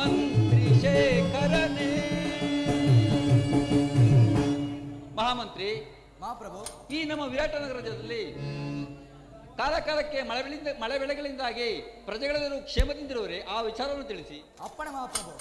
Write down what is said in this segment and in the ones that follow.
ಮಂತ್ರಿ ಶೇಖರನೇ. ಮಹಾಮಂತ್ರಿ, ಮಹಾಪ್ರಭು, ಈ ನಮ್ಮ ವಿರಾಟ ನಗರದಲ್ಲಿ ಕಾಲಕಾಲಕ್ಕೆ ಮಳೆ ಬೆಳೆಗಳಿಂದಾಗಿ ಪ್ರಜೆಗಳೆಲ್ಲರೂ ಕ್ಷೇಮದಿಂದಿರುವರೆ ಆ ವಿಚಾರವನ್ನು ತಿಳಿಸಿ. ಅಪ್ಪಣೆ ಮಹಾಪ್ರಭು.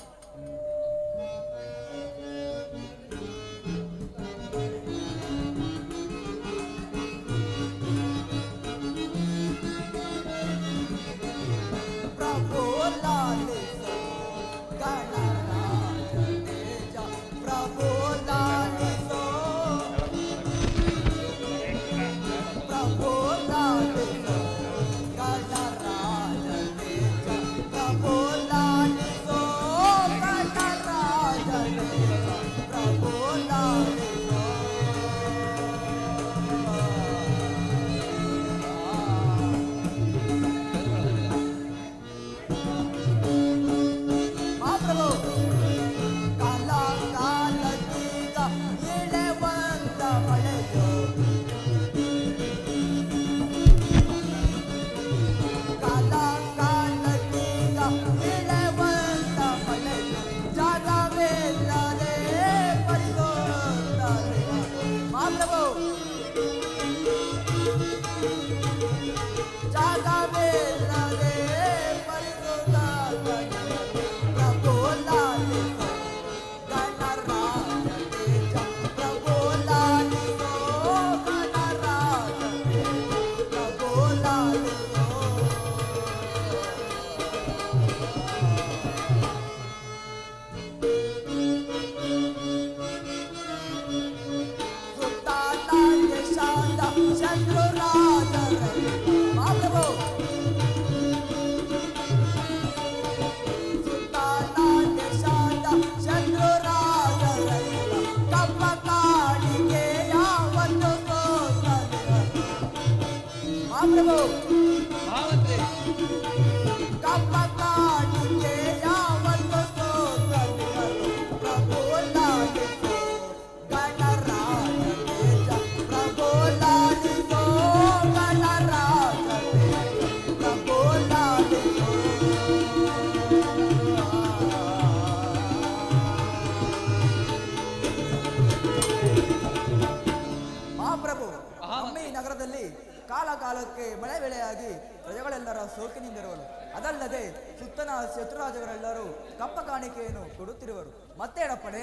ಕಾಲಕಾಲಕ್ಕೆ ಮಳೆ ಬೆಳೆಯಾಗಿ ಪ್ರಜೆಗಳೆಲ್ಲರ ಸೋಕಿನಿಂದಿರುವರು. ಅದಲ್ಲದೆ ಸುತ್ತನ ಶತ್ರುರಾಜವರೆಲ್ಲರೂ ಕಪ್ಪ ಕಾಣಿಕೆಯನ್ನು ಕೊಡುತ್ತಿರುವರು. ಮತ್ತೇಡಪ್ಪಣೆ?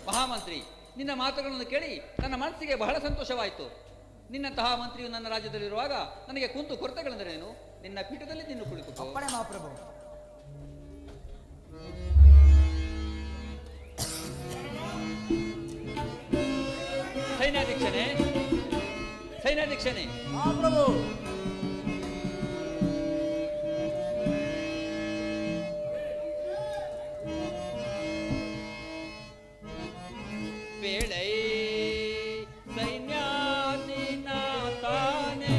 ಮಹಾಮಂತ್ರಿ, ನಿನ್ನ ಮಾತುಗಳನ್ನು ಕೇಳಿ ನನ್ನ ಮನಸ್ಸಿಗೆ ಬಹಳ ಸಂತೋಷವಾಯಿತು. ನಿನ್ನಂತಹ ಮಂತ್ರಿಯು ನನ್ನ ರಾಜ್ಯದಲ್ಲಿರುವಾಗ ನನಗೆ ಕುಂತು ಕೊರತೆಗಳೆಂದರೇನು? ನಿನ್ನ ಪೀಠದಲ್ಲಿ ನಿನ್ನ ಕುಳಿತು. ಅಪ್ಪಣೆ ಮಹಾಪ್ರಭು. ಸೈನ್ಯಾಧ್ಯಕ್ಷನೇ, ಸೈನ್ಯಾಧ್ಯಕ್ಷನೇ. ಮಹಾಪ್ರಭು, ಬೇಳೆ ಸೈನ್ಯಾಧೀನ ತಾನೇ.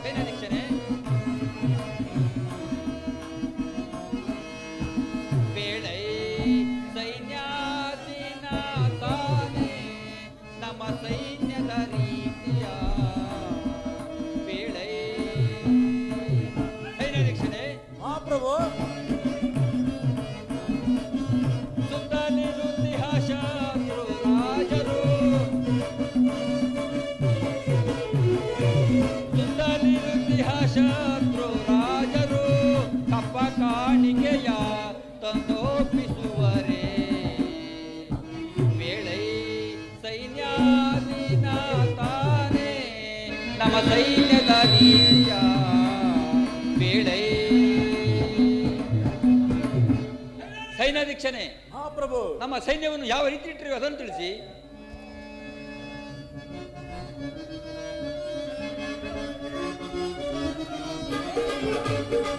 ಸೈನ್ಯಾಧ್ಯಕ್ಷನೇ, ಬೇಳೆ ಸೈನ್ಯಾಧೀನ ತಾನೇ ನಮ್ಮ ಸೈನ್ಯದ ರೀತಿಯ ಬೇಳೆ. ಸೈನ್ಯಾಧ್ಯಕ್ಷನೇ. ಮಹಾಪ್ರಭು, ಶತ್ರು ರಾಜರು ಕಪ್ಪ ಕಾಣಿಕೆಯ ತಂದೋಪಿಸುವರೇ. ಬೇಳೆ ಸೈನ್ಯಾಧೀನ ತಾನೇ ನಮ್ಮ ಸೈನ್ಯದ ರೀತಿಯ ಬೇಳೆ. ಸೈನ್ಯಾಧ್ಯಕ್ಷನೇ. ಮಹಾಪ್ರಭು, ನಮ್ಮ ಸೈನ್ಯವನ್ನು ಯಾವ ರೀತಿ ಇಟ್ಟಿರುವ ಅದನ್ನು ತಿಳಿಸಿ.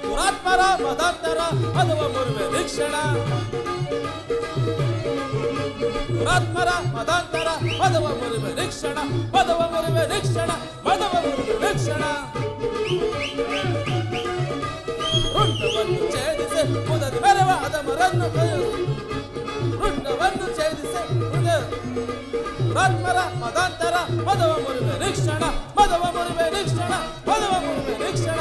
ದುರಾತ್ಮರ ಮತಾಂತರ ಪದವ ಮುರುವೆ ವೀಕ್ಷಣ. ದುರಾತ್ಮರ ಮತಾಂತರ ಪದವ ಮುರುವೆ ವೀಕ್ಷಣ. ಪದವ ಮುರುವೆ ವೀಕ್ಷಣ. ಪದವ ಮುರುವೆ ವೀಕ್ಷಣ. ರುಂಡವನ್ನು ಛೇದಿಸಿ ಮುದದಿ ಮೆರವ ಅದಮರನ್ನು ರುಂಡವನ್ನು ಛೇದಿಸಿ ದುರಾತ್ಮರ ಮತಾಂತರ ಪದವ ಮುರುವೆ ವೀಕ್ಷಣ. ಪದವ ಮುರುವೆ ವೀಕ್ಷಣ. ಪದವ ಮುರುವೆ ವೀಕ್ಷಣ.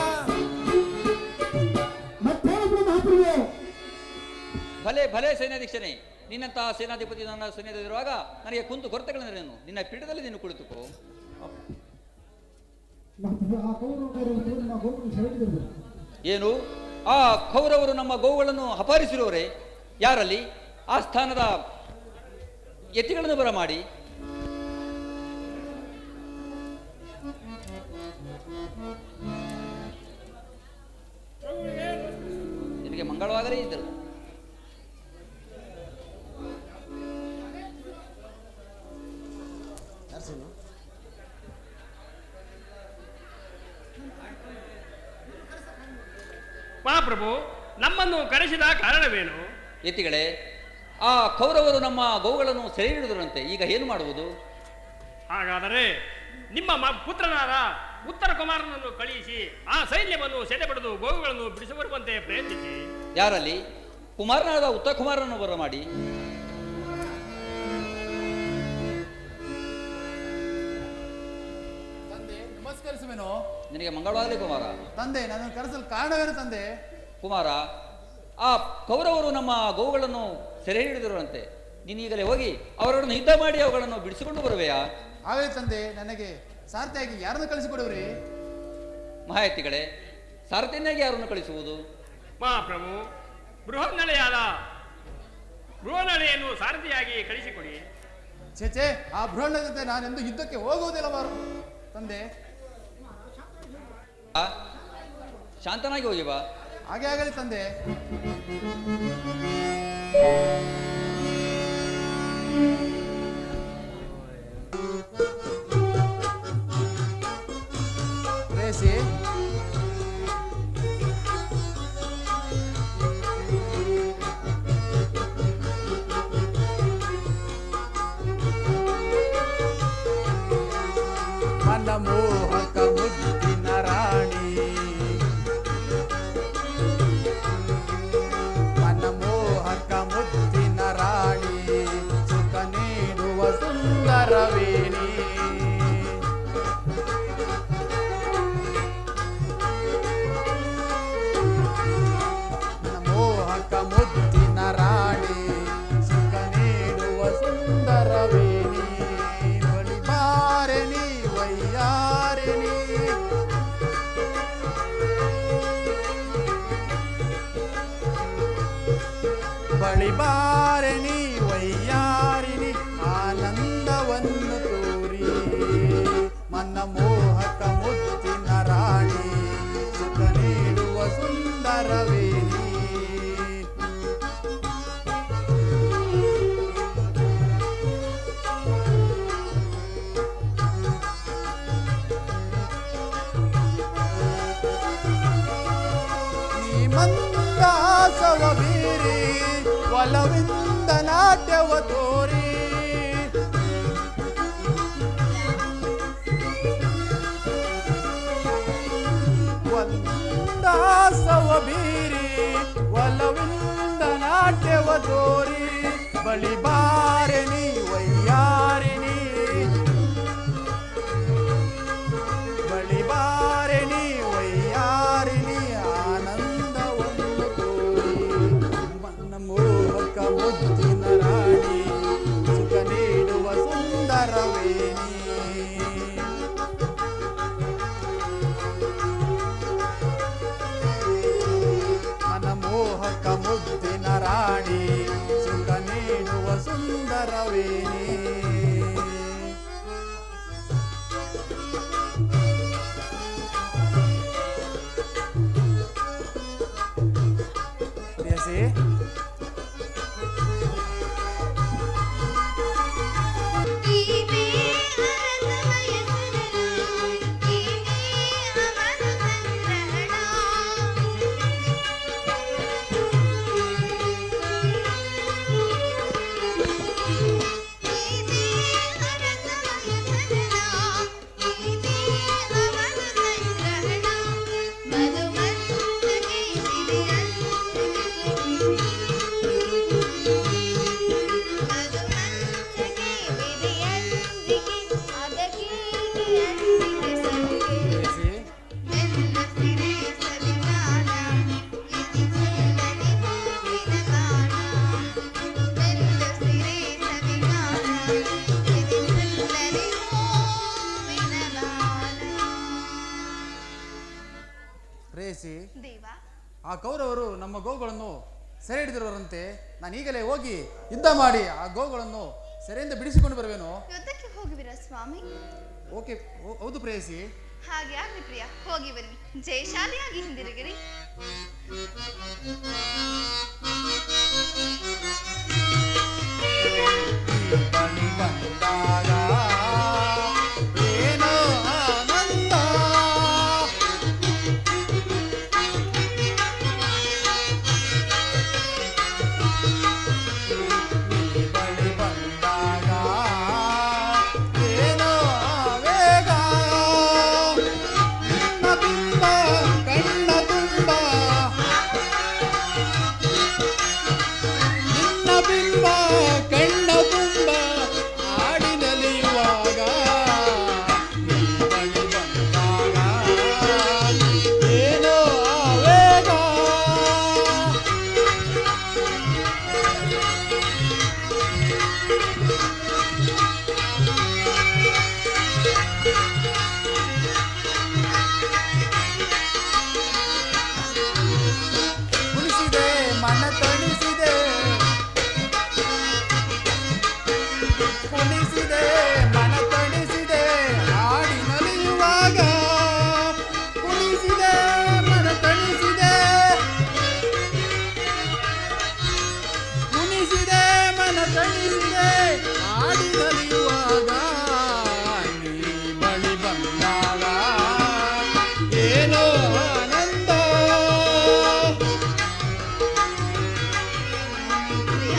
ಭಲೆ ಭಲೆ ಸೇನಾಧೀಕ್ಷನೇ, ನಿನ್ನಂತಹ ಸೇನಾಧಿಪತಿ ನನ್ನ ಸೈನ್ಯದಲ್ಲಿರುವಾಗ ನನಗೆ ಕುಂದು ಕೊರತೆಗಳೇನು? ನಿನ್ನ ಪೀಠದಲ್ಲಿ ನೀನು ಕುಳಿತುಕೋ. ಏನು? ಆ ಕೌರವರು ನಮ್ಮ ಗೋವುಗಳನ್ನು ಅಪಹರಿಸಿರುವವರೇ? ಯಾರಲ್ಲಿ? ಆ ಸ್ಥಾನದ ಎತ್ತಿಗಳನ್ನು ಬರಮಾಡಿ. ನಿನಗೆ ಮಂಗಳವಾಗಲೇ ಇದ್ದರು. ಮಹಾಪ್ರಭು, ನಮ್ಮನ್ನು ಕರೆಸಿದ ಕಾರಣವೇನು? ಎತ್ತಿಗಳೇ, ಆ ಕೌರವರು ನಮ್ಮ ಗೋವುಗಳನ್ನು ಸೆರೆ ಹಿಡಿದರಂತೆ. ಈಗ ಏನು ಮಾಡುವುದು? ಹಾಗಾದರೆ ನಿಮ್ಮ ಪುತ್ರನಾದ ಉತ್ತರ ಕುಮಾರನನ್ನು ಕಳುಹಿಸಿ ಆ ಸೈನ್ಯವನ್ನು ಸೆರೆಪಡೆದು ಗೋವುಗಳನ್ನು ಬಿಡಿಸಿಬರುವಂತೆ ಪ್ರಯತ್ನಿಸಿ. ಯಾರಲ್ಲಿ? ಕುಮಾರನಾದ ಉತ್ತರ ಕುಮಾರನನ್ನು ಬರಮಾಡಿ. ತಂದೆ, ನಮಸ್ಕರಿಸುವೆನು. ನಿನಗೆ ಮಂಗಳವಾಗಲಿ ಕುಮಾರ. ತಂದೆ, ನನ್ನನ್ನು ಕರೆಸಲು ಕಾರಣವೇನು ತಂದೆ? ಕುಮಾರ, ಆ ಕೌರವರು ನಮ್ಮ ಗೋವುಗಳನ್ನು ಸೆರೆ ಹಿಡಿದಿರುವಂತೆ. ನೀನೀಗಲೇ ಹೋಗಿ ಅವರನ್ನು ಯುದ್ಧ ಮಾಡಿ ಅವುಗಳನ್ನು ಬಿಡಿಸಿಕೊಂಡು ಬರುವೆಯಾ? ಆಗಲಿ ತಂದೆ, ನನಗೆ ಸಾರ್ಥಿಯಾಗಿ ಯಾರನ್ನು ಕಳಿಸಿಕೊಡುವ್ರಿ? ಮಹಾಯತಿಗಳೇ, ಸಾರಥ್ಯನಾಗಿ ಯಾರನ್ನು ಕಳಿಸುವುದು? ಮಹಾಪ್ರಭು, ಬೃಹನ್ನಳೆಯನ್ನು ಸಾರಥಿಯಾಗಿ ಕಳಿಸಿಕೊಡಿ. ಛೇ, ಆ ಬೃಹಣ್ಣ ಜೊತೆ ನಾನೆಂದು ಯುದ್ಧಕ್ಕೆ ಹೋಗುವುದಿಲ್ಲ ತಂದೆ. ಶಾಂತನಾಗಿ ಹೋಗಿ ಬಾ. ಹಾಗೆ ಆಗಲಿ ತಂದೆ. ರೇಸಿ ಮನಮೋಹಕ ಮುದ್ದಿನ ರಾಣಿ, ಮನಮೋಹಕ ಮುದ್ದಿನ ರಾಣಿ, ಸುಖ ನೀಡುವ ಸುಂದರವೇಣಿ. ಮನಮೋಹಕ ಮುದ್ದಿನ ರಾಣಿ, ಸುಖ ನೀಡುವ ಸುಂದರವೇಣಿ. ಬಳಿ ಬಾರೆನಿ ವಯ್ಯಾರಿನಿ, ಬಳಿ ಬಾರೆನಿ ವಯ್ಯಾರಿನಿ, ಆನಂದವನ್ನು ತೋರಿ. ಮನಮೋಹಕ ಮುದ್ದಿನ ರಾಣಿ, ಸುಖ ನೀಡುವ ಸುಂದರವೇಣಿ. ನೀ ಮಂದಾಸವ ಬೀರಿ ಒಲವಿಂದ ನಾಟ್ಯವ ತೋರಿ. ಒಂದಾಸವ ಬೀರಿ ಒಲವಿಂದ ನಾಟ್ಯವ ತೋರಿ. ಬಳಿ ಬಾರಿನಿ ವಯ್ಯಾರಿನಿ, ಬಳಿ ಬಾರಿನಿ ವಯ್ಯಾರಿನಿ, ಆನಂದವನ್ನು ತೋರಿ. ಮನಮೋಹಕ ಮುದ್ದಿನ ರಾಣಿ, ಸುಖ ನೀಡುವ ಸುಂದರವೇಣಿ. ಮನಮೋಹಕ ಮುದ್ದಿನ ರಾಣಿ, ಸುಖ ನೀಡುವ ಸುಂದರವೇಣಿ. ಪ್ರಿಯಸಿ, ಪ್ರೇಯಸಿ, ದೇವ, ಆ ಕೌರವರು ನಮ್ಮ ಗೋಗಳನ್ನು ಸೆರೆ ಹಿಡಿದಿರುವರಂತೆ. ನಾನು ಈಗಲೇ ಹೋಗಿ ಯುದ್ಧ ಮಾಡಿ ಆ ಗೋಗಳನ್ನು ಸೆರೆಯಿಂದ ಬಿಡಿಸಿಕೊಂಡು ಬರುವೆನು. ಯುದ್ಧಕ್ಕೆ ಹೋಗುವಿರಾ ಸ್ವಾಮಿ? ಓಕೆ, ಹೌದು ಪ್ರೇಯಸಿ. ಹಾಗೆ ಆಗ್ಲಿ ಪ್ರಿಯ, ಹೋಗಿ ಬನ್ನಿ, ಜಯಶಾಲಿಯಾಗಿ ಹಿಂದಿರುಗಿರಿ. ಬಳಿ ಬಂದಾಗ ಏನೋ ಆನಂದ, ಬಳಿ ಬಂದಾಗ ಏನೋ ಆವೇಗ, ನಿನ್ನ ಬಿಂಬ ಕಣ್ಣ ತುಂಬ, ನಿನ್ನ ಬಿಂಬ ಕಣ್ಣ ತುಂಬ ಆಡಿನಲಿಯುವಾಗ, ನೀ ಬಳಿ ಬಂದಾಗ ಏನೋ ಆವೇಗ. ಉಳಿಸಿದೆ ಮನ ತಣಿಸಿದೆ, ಕುಣಿಸಿದೆ ಮನ ತಣಿಸಿದೆ ಹಾಡಿನಲಿಯುವಾಗ, ಕುಣಿಸಿದೆ ಮನ ತಣಿಸಿದೆ, ಕುಣಿಸಿದೆ ಮನ ತಣಿಸಿದೆ ಹಾಡಿನಲಿಯುವಾಗ, ನೀ ಬಳಿ ಬಂದಾಗ ಏನೋ ಆನಂದ. ಪ್ರಿಯ,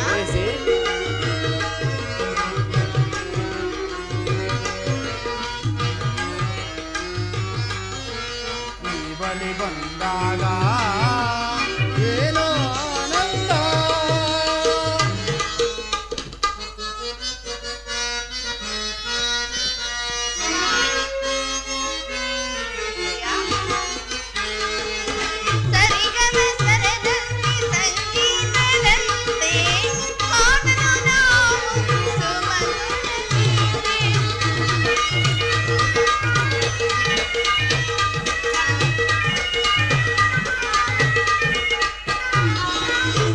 ನೀ ಬಳಿ ಬಂದಾಗ ಏನೋ ಆನಂದ. ಪ್ರಿಯ. ಸರಿಗಮ ಸ್ವರದಲ್ಲಿ ಸಂಗೀತದಂತೆ ಹಾಡಲು ನಾವು ಸುಮಧುರ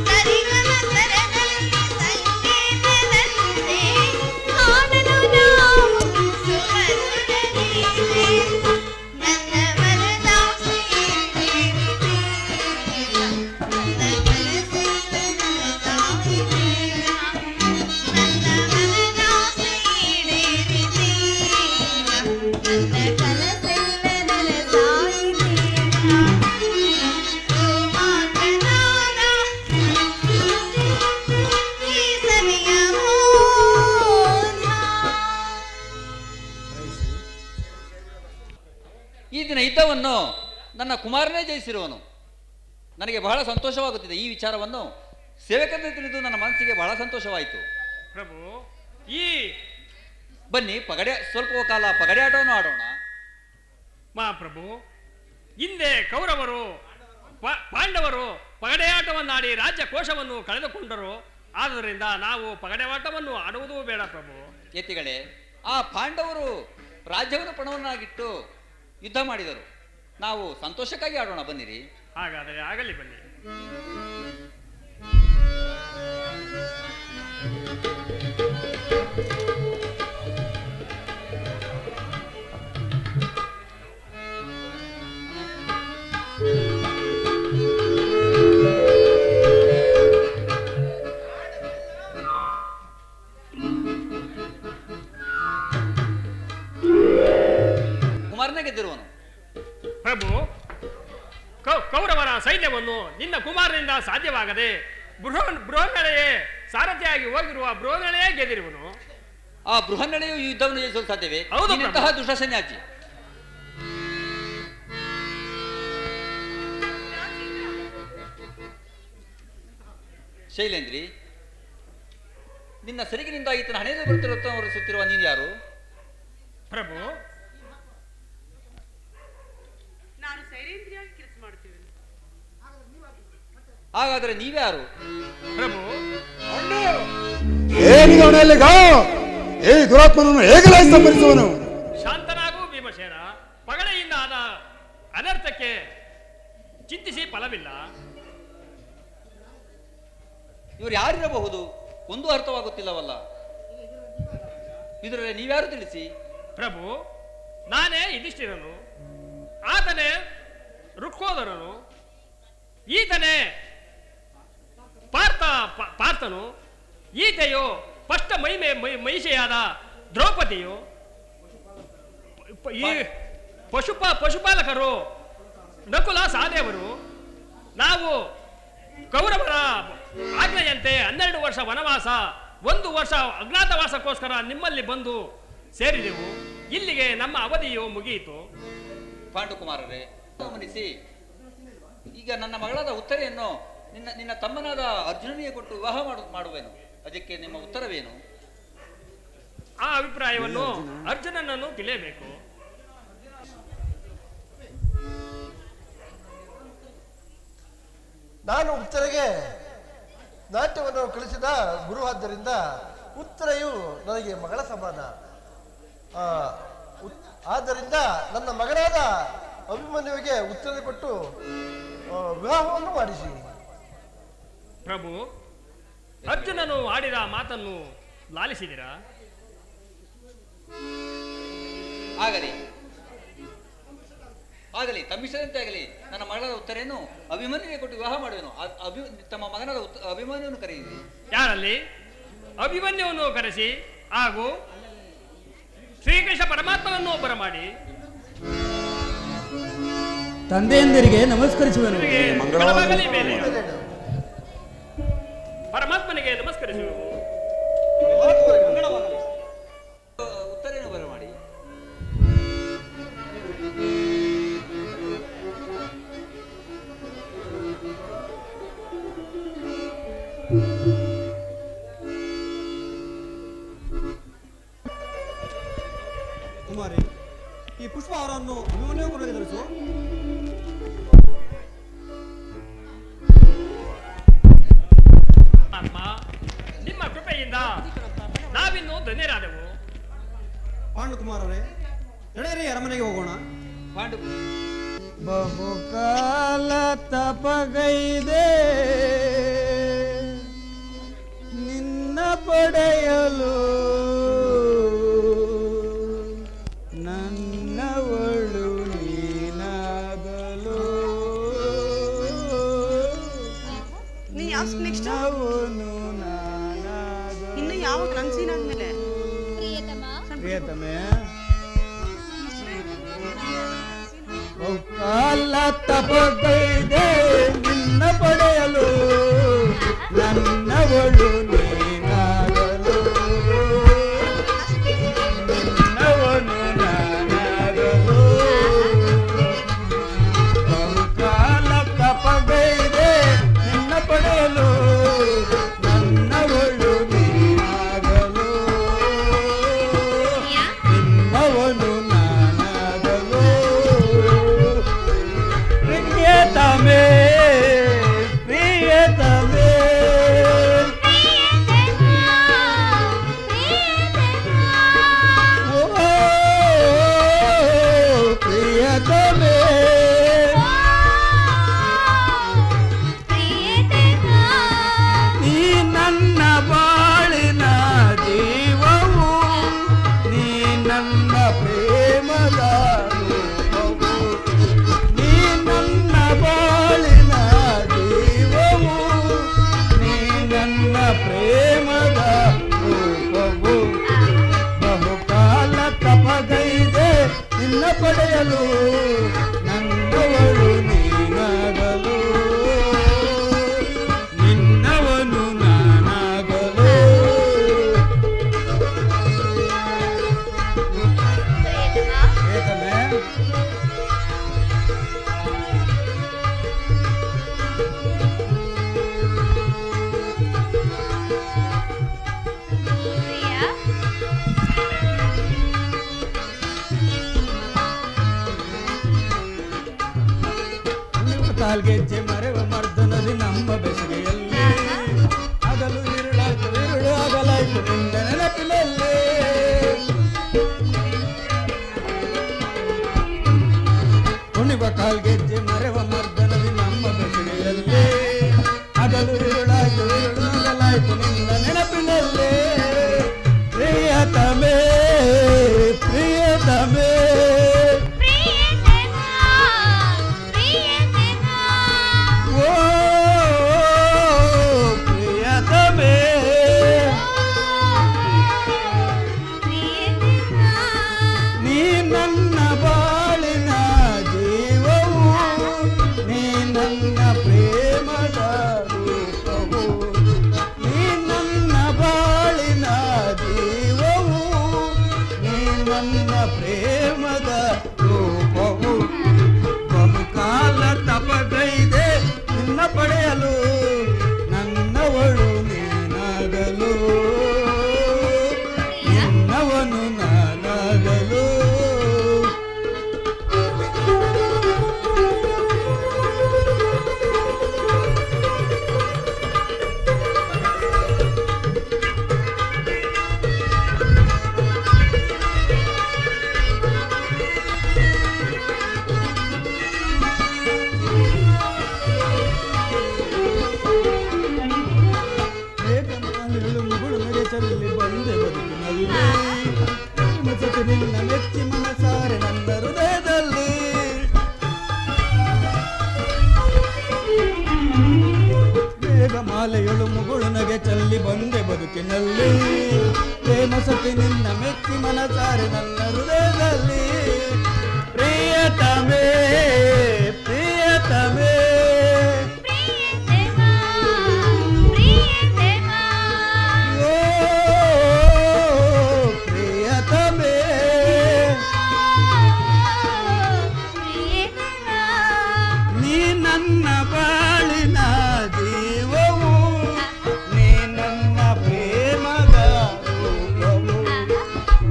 ಸರಿಗಮ ಸ್ವರದಲ್ಲಿ ಸಂಗೀತದಂತೆ ಹಾಡಲು ನಾವು ಸುಮಧುರ ನನ್ನ ಮನದಾಸೆ ಈಡೇರಿದೆ, ನನ್ನ ಕನಸಿನ ತಾಯಿ ಪ್ರಿಯ, ನನ್ನ ಮನದಾಸೆ ಈಡೇರಿದೆ, ನನ್ನ ಕನಸೆಲ್ಲ ತಾಯಿ ಪ್ರಿಯ, ಮಾತನಾಡ ಈ ಸವಿಯ ಮೋದ. ಈ ದಿನ ಯುದ್ಧವನ್ನು ನನ್ನ ಕುಮಾರನೇ ಜಯಿಸಿರುವನು. ನನಗೆ ಬಹಳ ಸಂತೋಷವಾಗುತ್ತಿದೆ. ಈ ವಿಚಾರವನ್ನು ಸೇವಕರನ್ನು ತಿಳಿದು ನನ್ನ ಮನಸ್ಸಿಗೆ ಬಹಳ ಸಂತೋಷವಾಯಿತು. ಪ್ರಭು, ಈ ಬನ್ನಿ, ಸ್ವಲ್ಪ ಕಾಲ ಪಗಡೆ ಆಟವನ್ನು ಆಡೋಣ. ಮಹಾಪ್ರಭು, ಹಿಂದೆ ಕೌರವರು ಪಾಂಡವರು ಪಗಡೆಯಾಟವನ್ನಾಡಿ ರಾಜ್ಯ ಕೋಶವನ್ನು ಕಳೆದುಕೊಂಡರು. ಆದ್ದರಿಂದ ನಾವು ಪಗಡೆಯಾಟವನ್ನು ಆಡುವುದೂ ಬೇಡ ಪ್ರಭು. ಯತಿಗಳೇ, ಆ ಪಾಂಡವರು ರಾಜ್ಯವನ್ನು ಪಣವನ್ನಾಗಿಟ್ಟು ಯುದ್ಧ ಮಾಡಿದರು. ನಾವು ಸಂತೋಷಕ್ಕಾಗಿ ಆಡೋಣ, ಬನ್ನಿರಿ. ಹಾಗಾದರೆ ಆಗಲಿ, ಬನ್ನಿ. ಕುಮಾರನೇ ಗೆದ್ದಿರುವನು. ಪ್ರಭು, ಕೌರವರ ಸೈನ್ಯವನ್ನು ನಿನ್ನ ಕುಮಾರನಿಂದ ಸಾಧ್ಯವಾಗದೆ ಬೃಹನ್ನಳೆಯೇ ಸಾರಥಿಯಾಗಿ ಹೋಗಿರುವ ಬೃಹನ್ನಳೆಯೇ ಗೆದ್ದಿರುವನು. ಆ ಬೃಹನ್ನಳೆಯು ಈ ಯುದ್ಧವನ್ನು ಜಯಿಸಲು ಸಾಧ್ಯವೇ? ಹೌದು ಇಂತಹ ಪ್ರಭು. ದುಷ್ಟ ಸನ್ಯಾಸಿ. ಶೈಲೇಂದ್ರಿ, ನಿನ್ನ ಸೆರಗಿನಿಂದ ಈತನ ಹಣೆದು ಬರುತ್ತಿರುವ ನೀನು ಯಾರು? ಪ್ರಭು, ನಾನು ಸೈರೇಂದ್ರಿಯಾಗಿ ಕೆಲಸ ಮಾಡುತ್ತೇವೆ. ಹಾಗಾದರೆ ನೀವ್ಯಾರು? ಪ್ರಭು, ಏನಿದವನೆಲ್ಲಿಗ ಈ ದುರಾತ್ಮನನ್ನು ಹೇಗೆ ಸಂಭರಿಸುವನು? ಶಾಂತನಾಗೂ ಭೀಮಸೇನ. ಪಗಡೆಯಿಂದ ಆದ ಅನರ್ಥಕ್ಕೆ ಚಿಂತಿಸಿ ಫಲವಿಲ್ಲ. ಇವರು ಯಾರಿರಬಹುದು? ಒಂದು ಅರ್ಥವಾಗುತ್ತಿಲ್ಲವಲ್ಲ. ಇದರಲ್ಲಿ ನೀವ್ಯಾರು ತಿಳಿಸಿ. ಪ್ರಭು, ನಾನೇ ಯುಧಿಷ್ಠಿರನು, ಆತನೇ ಋಕ್ಕೋದರನು, ಈತನೇ ಪಾರ್ಥನು, ಈತೆಯು ಸ್ಪಷ್ಟ ಮಹಿಷೆಯಾದ ದ್ರೌಪದಿಯು, ಈ ಪಶುಪಾಲಕರು ನಕುಲ ಸಹದೇವರು. ನಾವು ಕೌರವರ ಆಜ್ಞೆಯಂತೆ 12 ವರ್ಷ ವನವಾಸ, 1 ವರ್ಷ ಅಜ್ಞಾತವಾಸಕ್ಕೋಸ್ಕರ ನಿಮ್ಮಲ್ಲಿ ಬಂದು ಸೇರಿದೆವು. ಇಲ್ಲಿಗೆ ನಮ್ಮ ಅವಧಿಯು ಮುಗಿಯಿತು. ಪಾಂಡುಕುಮಾರರೇ, ಗಮನಿಸಿ. ಈಗ ನನ್ನ ಮಗಳಾದ ಉತ್ತರೆಯನ್ನು ನಿನ್ನ ತಮ್ಮನಾದ ಅರ್ಜುನನಿಗೆ ಕೊಟ್ಟು ವಿವಾಹ ಮಾಡುವೆನು. ಅದಕ್ಕೆ ನಿಮ್ಮ ಉತ್ತರವೇನು? ಆ ಅಭಿಪ್ರಾಯವನ್ನು ಅರ್ಜುನನನ್ನು ತಿಳಿಯಬೇಕು. ನಾನು ಉತ್ತರೆಗೆ ನಾಟ್ಯವನ್ನು ಕಲಿಸಿದ ಗುರು ಆದ್ದರಿಂದ ಉತ್ತರೆಯು ನನಗೆ ಮಗಳ ಸಮಾನ. ಆದ್ದರಿಂದ ನನ್ನ ಮಗನಾದ ಅಭಿಮನ್ಯುವಿಗೆ ಉತ್ತರೆ ಕೊಟ್ಟು ವಿವಾಹವನ್ನು ಮಾಡಿಸಿ. ಪ್ರಭು, ಅರ್ಜುನನು ಆಡಿದ ಮಾತನ್ನು ಲಾಲಿಸಿದಿರಾ? ಆಗಲಿ, ತಮ್ಮಿಷ್ಟದಂತೆ ಆಗಲಿ. ನನ್ನ ಮಗಳಾದ ಉತ್ತರೆಯನ್ನು ಅಭಿಮನ್ಯುವಿಗೆ ಕೊಟ್ಟು ವಿವಾಹ ಮಾಡುವೆನು. ತಮ್ಮ ಮಗನಾದ ಅಭಿಮನ್ಯುವನ್ನು ಕರೆಯಿರಿ. ಯಾರಲ್ಲಿ? ಅಭಿಮನ್ಯುವನ್ನು ಕರೆಸಿ ಹಾಗೂ ಶ್ರೀಕೃಷ್ಣ ಪರಮಾತ್ಮನನ್ನು ಬರಮಾಡಿ ತಂದೆಯಂದಿರಿಗೆ ನಮಸ್ಕರಿಸುವೆನು. ಪರಮಾತ್ಮನಿಗೆ ನಮಸ್ಕರಿಸುವೆವು. ಉತ್ತರೆಯನ್ನು ಬರಮಾಡಿ. ಕುಮಾರಿ, ಈ ಪುಷ್ಪ ಅವರನ್ನು ಅಭಿಮನ್ಯು ಕೊಡಲು ಧರಿಸು. ಆತ್ಮ, ನಿಮ್ಮ ಕೃಪೆಯಿಂದ ನಾವಿನ್ನು ಧನ್ಯರಾದೆವು. ಪಾಂಡುಕುಮಾರರೇ, ನಡೆಯಿರಿ, ಅರಮನೆಗೆ ಹೋಗೋಣ. ಬಹುಕಾಲ ತಪಗೈದೆ ನಿನ್ನ ಪಡೆಯಲು, ನನ್ನವಳು ನೀನಾಗಲು. ಇನ್ನು ಯಾವ ಕನಸಿನಾದ್ಮೇಲೆ ಪ್ರಿಯತಮೆ, ಬಹುಕಾಲ ತಪಗೈದೆ ನಿನ್ನ ಪಡೆಯಲು, ನನ್ನವಳು ನೀನಾಗಲು, ನಿನ್ನವನು ನಾನಾಗಲು. ಬಹುಕಾಲ ತಪಗೈದೆ ನಿನ್ನ ಪಡೆಯಲು, ನನ್ನವಳು ನೀನಾಗಲು, ನಿನ್ನವನು ನಾನಾಗಲು. ಪ್ರಿಯತಮೆ, ಪ್ರಿಯತಮೆ, ಓ ಪ್ರಿಯತಮೆ, ನೀ ನನ್ನ ಬಾಳಿನ ಜೀವವು, ನೀ ನನ್ನ ಪ್ರೇಮದ ರೂಪವು, ನೀ ನನ್ನ ಬಾಳಿನ ಜೀವವು, ನೀ ನನ್ನ ಪ್ರೇಮದ ರೂಪವು. ಬಹುಕಾಲ ತಪಗೈದೆ ನಿನ್ನ ಪಡೆಯಲು, ನನ್ನವಳು ನೀನಾಗಲು, ನಿನ್ನವನು ನಾನಾಗಲು. ಏಕಮೇ ಕಾಲ್ಗೆಜ್ಜೆ ಮರೆವ ಮರ್ದನದಿ ನಮ್ಮ ಬೆಸಗೆಯಲ್ಲಿ, ಹಗಲು ഇരുಳಾಯ್ತು, ഇരുಳು ಹಗಲಾಯ್ತು ನಿನ್ನ ನೆನಪಿನಲ್ಲಿ. ಕಾಲ್ಗೆಜ್ಜೆ ಮರೆವ ಮರ್ದನದಿ ನಮ್ಮ ಬೆಸೆಯಲ್ಲಿ ಹಗಲು ಇರುಳಾಯ್ತು ಇರುಳಾಗಲಾಯ್ತು ನಿನ್ನ ನೆನಪಿನಲ್ಲೇ ಪ್ರಿಯತಮೇ ಪ್ರಿಯತಮೇ ಓ ಪ್ರಿಯತಮೇ ನೀ ನನ್ನ ಬಾಳಿನ ಜೀವವು ನೀ ನನ್ನ ಪ್ರೇಮದ ರೂಪವು ನೀ ನನ್ನ ಬಾಳಿನ ಜೀವವು ನೀ ನನ್ನ ಪ್ರೇಮದ ರೂಪವು ಬಹುಕಾಲ ತಪಗೈದೆ ನಿನ್ನ ಪಡೆಯಲು ನನ್ನವಳು ನೀನಾಗಲು ನಿನ್ನವನು ನಾನಾಗಲು ಚಲ್ಲಿ ಬಂದೆ ಬದುಕಿನಲ್ಲಿ ಮಸತಿ ನಿನ್ನ ಮೆಚ್ಚಿ ಮನಸಾರೆ ನನ್ನ ಹೃದಯದಲ್ಲಿ ಬೇಗ ಮಾಲೆಯಳು ಮುಗುಳು ನಗೆ ಚಲ್ಲಿ ಬಂದೆ ಬದುಕಿನಲ್ಲಿ ಪ್ರೇಮಸತಿ ನಿನ್ನ ಮೆಚ್ಚಿ ಮನಸಾರೆ ನನ್ನ ಹೃದಯದಲ್ಲಿ ಪ್ರಿಯತಮೇ ಪ್ರಿಯತಮೇ ನನ್ನ ಬಾಳಿನ ಜೀವವು ನೀ ನನ್ನ ಪ್ರೇಮದ ರೂಪವು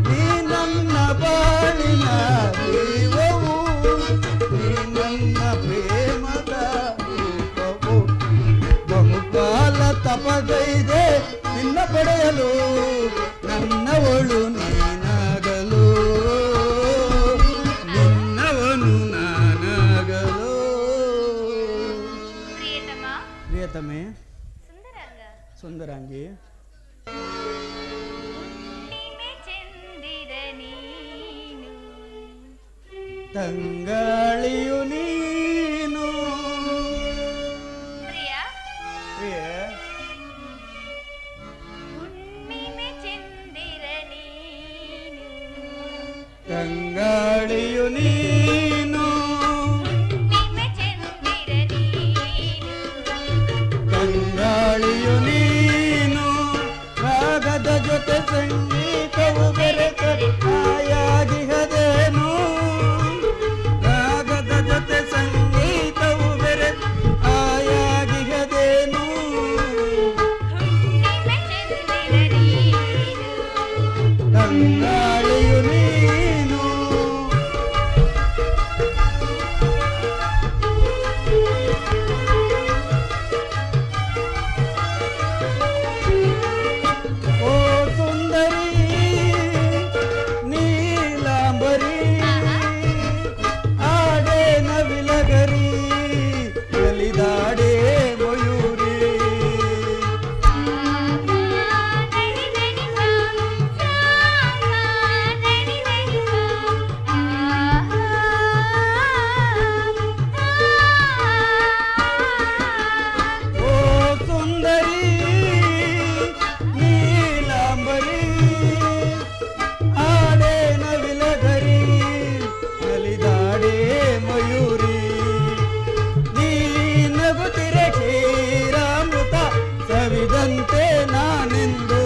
ನೀ ನನ್ನ ಬಾಳಿನ ಜೀವವು ನೀ ನನ್ನ ಪ್ರೇಮದ ರೂಪವು ಬಹುಕಾಲ ತಪಗೈದೆ ನಿನ್ನ ಪಡೆಯಲು ನನ್ನವಳು ನೀನಾಗಲು ನಿನ್ನವನು ನಾನಾಗಲು ಪ್ರಿಯತಮೆ ಸುಂದರಾಂಗಿ ತಂಗಾಳಿಯು ನೀನು ಪ್ರಿಯ ತಂಗಾಳಿಯು ನೀನು ತಂಗಾಳಿಯು ನೀನು ರಾಗದ ಜೊತೆ ಸಂಗೀತವು ಬೆರೆತ ಆಯಾಗಿಹದೇನು ರಾಗದ ಜೊತೆ ಸಂಗೀತವು ಬೆರೆತ ಆಯಾಗಿಹದೇನು ತಂಗಾಳಿಯು ನೀನು ಓ ಸುಂದರಿ ನೀಲಾಂಬರಿ ಆಡೆ ನವಿಲಗರಿ ನಲಿದಾಡೆ ಮಯೂರಿ ಓ ಸುಂದರಿ ನೀಲಾಂಬರಿ ಆಡೆ ನವಿಲಗರಿ ನಲಿದಾಡೆ ಮಯೂರಿ ನೀ ನಗುತ್ತಿರೆ ಕ್ಷೀರಾಮೃತ ಸವಿದಂತೆ ನಾನೆಂದು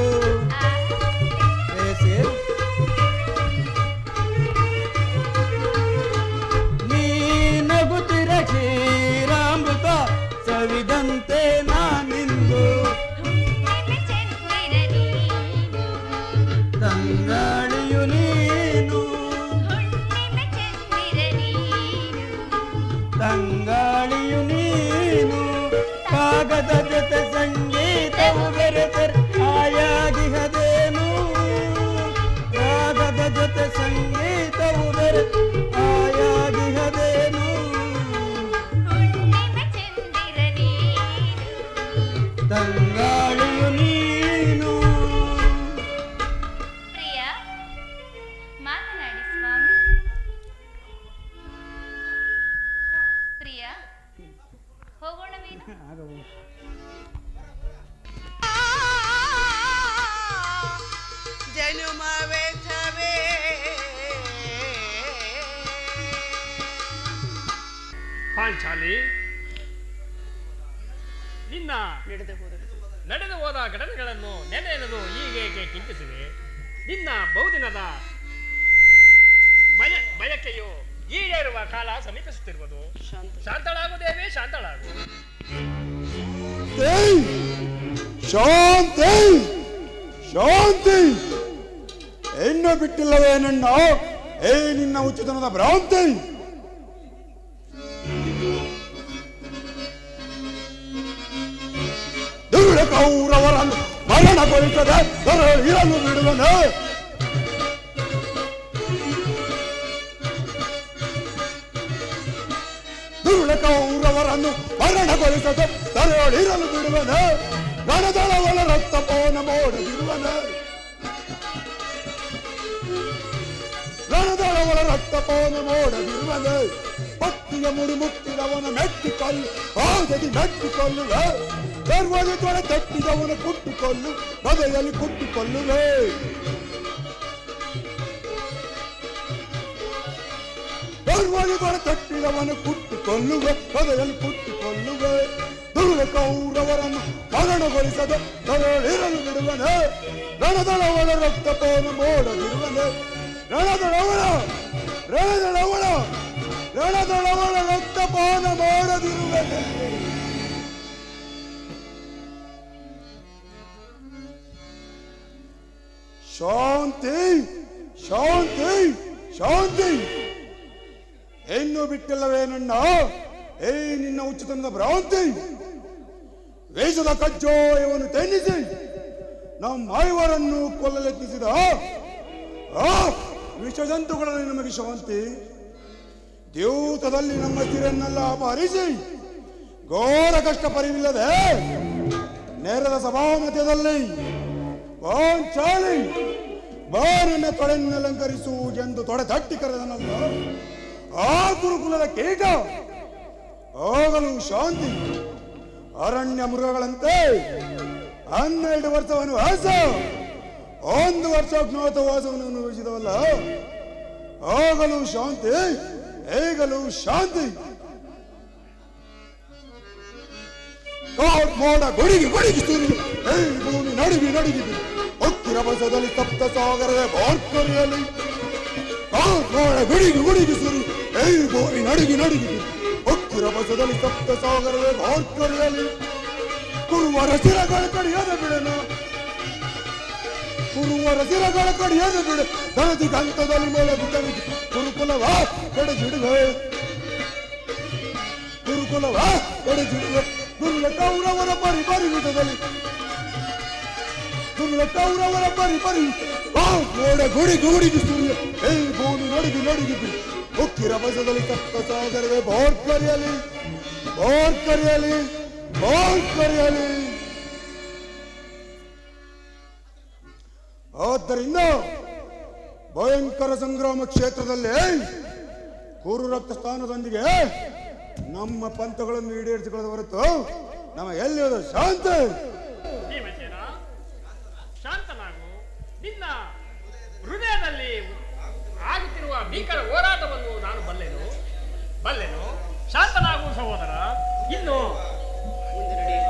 ನೀ ನಗುತ್ತಿರೆ ಕ್ಷೀರಾಮೃತ ಸವಿದಂತೆ ನಾನಿಂದು ತಂಗಾಳಿಯು ನೀನು ತಂಗಾಳಿಯು ನೀನು ಕಾಗದ ಜೊತೆ ಸಂಗೀತವು ಬೆರೆತರೆ ಆಯಾಗಿಹದೇನು ರಾಗದ ಜೊತೆ ಸಂಗೀತವು ಬೆರೆತ ಆಯಾಗಿಹದೇನು ಪಾಂಚಾಲಿ, ನಿನ್ನ ನಡೆದು ಹೋದ ಘಟನೆಗಳನ್ನು ನೆನೆಯಲು ಹೀಗೇಕೆ ಚಿಂತಿಸಿದೆ? ನಿನ್ನ ಬಹುದಿನದ ಬಯಕೆಯು ಈಡೇರುವ ಕಾಲ ಸಮೀಪಿಸುತ್ತಿರುವುದು. ಶಾಂತಳಾಗು ದೇವಿ, ಶಾಂತಳಾಗು. ಶಾಂತಿ ಶಾಂತಿ ಹೆಣ್ಣು ಬಿಟ್ಟಿಲ್ಲವೇ ನನ್ನ ನಿನ್ನ ಉಚಿತನದ ಭ್ರಾಂತಿ. ದುರುಳ ಕೌರವರನ್ನು ಮರಣಗೊಳಿಸದೆ ಇರಲು ಬಿಡುವನು. ದುರುಳ ಕೌರವರನ್ನು ಮರಣಗೊಳಿಸದೆ ಇರಲು ಬಿಡುವನು. ರಣದಳವಳ ರಕ್ತಪೋನ ಮೋಡದಿರುವನು. ರಣದಳವಳ ರಕ್ತಪೋನ ಮೋಡದಿರುವನು. ಭಕ್ತಿಯ ಮುಡಿಮುಟ್ಟಿದವನ ಮೆಟ್ಟಿಕೊಳ್ಳು, ಆದದಿ ಮೆಟ್ಟಿಕೊಳ್ಳುವೆ. ಗರ್ವದ ತೊಡೆ ತಟ್ಟಿದವನ ಕುಟ್ಟುಕೊಳ್ಳು, ಬದೆಯಲ್ಲಿ ಕುಟ್ಟುಕೊಳ್ಳುವೆ. ಗರ್ವದ ತೊಡೆ ತಟ್ಟಿದವನ ಕುಟ್ಟುಕೊಳ್ಳುವೆ, ಬದೆಯಲ್ಲಿ ಕುಟ್ಟುಕೊಳ್ಳುವೆ. ದುರುಳ ಕೌರವರನ್ನು ಮರಣಗೊಳಿಸದೆ ಇರಲು ಬಿಡುವನೆ. ರಣದಳವಳ ರಕ್ತಪೋನ ಮೋಡದಿರುವನೆ. ರಣದಳವಳ ರಣದಳವಳ ರಣದಳವಳ ರಕ್ತಪಾನ ಮಾಡದಿರುವನೆ. ಶಾಂತಿ ಶಾಂತಿ ಶಾಂತಿ ಹೆಣ್ಣು ಬಿಟ್ಟಿಲ್ಲವೇ ನನ್ನ ನಿನ್ನ ಉಚಿತನದ ಭ್ರಾಂತಿ. ವೇಷದ ಕಜ್ಜಾಯವನ್ನು ತೆನ್ನಿಸಿ ನಮ್ಮ ಐವರನ್ನು ಕೊಲ್ಲಲೆತ್ತಿಸಿದ ವಿಷಜಂತುಗಳಲ್ಲಿ ನಮಗೆ ಶಾಂತಿ. ದ್ಯೂತದಲ್ಲಿ ನಮ್ಮ ಸ್ಥಿರನ್ನೆಲ್ಲ ಅಪಹರಿಸಿ ಘೋರ ಕಷ್ಟ ಪರಿವಿಲ್ಲದೆ ನೇರದ ಸಭಾಮಧ್ಯದಲ್ಲಿ ಪಾಂಚಾಲಿ ಬಾರನ್ನ ತೊಡೆಯನ್ನಲಂಕರಿಸು ಎಂದು ತೊಡೆ ತಟ್ಟಿ ಕರೆದನಲ್ಲ ಆ ಗುರುಕುಲದ ಕೀಟ. ಆಗಲು ಶಾಂತಿ. ಅರಣ್ಯ ಮೃಗಗಳಂತೆ 12 ವರ್ಷ ವನವಾಸ, 1 ವರ್ಷ ಅಜ್ಞಾತವಾಸವನ್ನು ಅನುಭವಿಸಿದವಲ್ಲ. ಆಗಲು ಶಾಂತಿ, ಈಗಲೂ ಶಾಂತಿ. ಮೋಡ ಗುಡಿಗಿ ಗುಡಿಗಿ ಸುರಿದು ಭೂಮಿ ನಡುಗಿ ನಡುಗಿದು ಹೊಕ್ಕಿರ ಬಸದಲ್ಲಿ ಸಪ್ತ ಸಾಗರದ ಬಾರ್ಕರಿಯಲ್ಲಿ. ಮೋಡ ಗುಡಿಗಿ ಗುಡಿಗಿ ಸುರಿ ಭೂಮಿ ನಡುಗಿ ನಡುಗಿದು ಹೊಕ್ಕಿರ ಬಸದಲ್ಲಿ ಸಪ್ತ ಸಾಗರದ ಬಾರ್ಕರಿಯಲ್ಲಿ. ಕುರುವರ ಸಿರಗಳ ಕಡಿಯದ ಬಿಡನು, ಕುರುವರ ಸಿರಗಳ ಕಡಿಯದ ಬಿಡು. ದನದಿ ಗಂತದಲ್ಲಿ ಮೊಳಗು ತವಿದು ಗುರುಕುಲವ ಕಡೆಜಿಡುವೆ, ಗುರುಕುಲವ ಕಡೆಜಿಡುವೆ. ದುರ್ಲ ಕೌರವರ ಪರಿಪರಿವಿತದಲ್ಲಿ, ದುರ್ಲ ಕೌರವರ ಪರಿಪರಿ ಮೋಡ ಗುಡಿಗಿ ಗುಡಿಗಿ ಸೂರ್ಯ ಭೂಮಿ ನಡುಗಿ ನಡುಗಿದ್ದು ಹೊಕ್ಕಿರ ಬಸದಲ್ಲಿ ಸಪ್ತ ಸಾಗರವೇ ಬಾರ್ಕರಿಯಲ್ಲಿ, ಬಾರ್ಕರಿಯಲ್ಲಿ, ಬಾರ್ಕರಿಯಲ್ಲಿ. ಆದ್ದರಿಂದ ಭಯಂಕರ ಸಂಗ್ರಾಮ ಕ್ಷೇತ್ರದಲ್ಲಿ ಕುರು ರಕ್ತ ಸ್ಥಾನದೊಂದಿಗೆ ನಮ್ಮ ಪಂಥಗಳನ್ನು ಈಡೇರಿಸಿಕೊಳ್ಳದ ಹೊರತು ನಮ್ಮ ಎಲ್ಲಿಯದು ಶಾಂತಿ. ಶಾಂತನಾಗು. ನಿನ್ನ ಹೃದಯದಲ್ಲಿ ಆಗುತ್ತಿರುವ ಭೀಕರ ಹೋರಾಟವನ್ನು ನಾನು ಬಲ್ಲೆನು. ಶಾಂತನಾಗು ಸಹೋದರ. ಇನ್ನು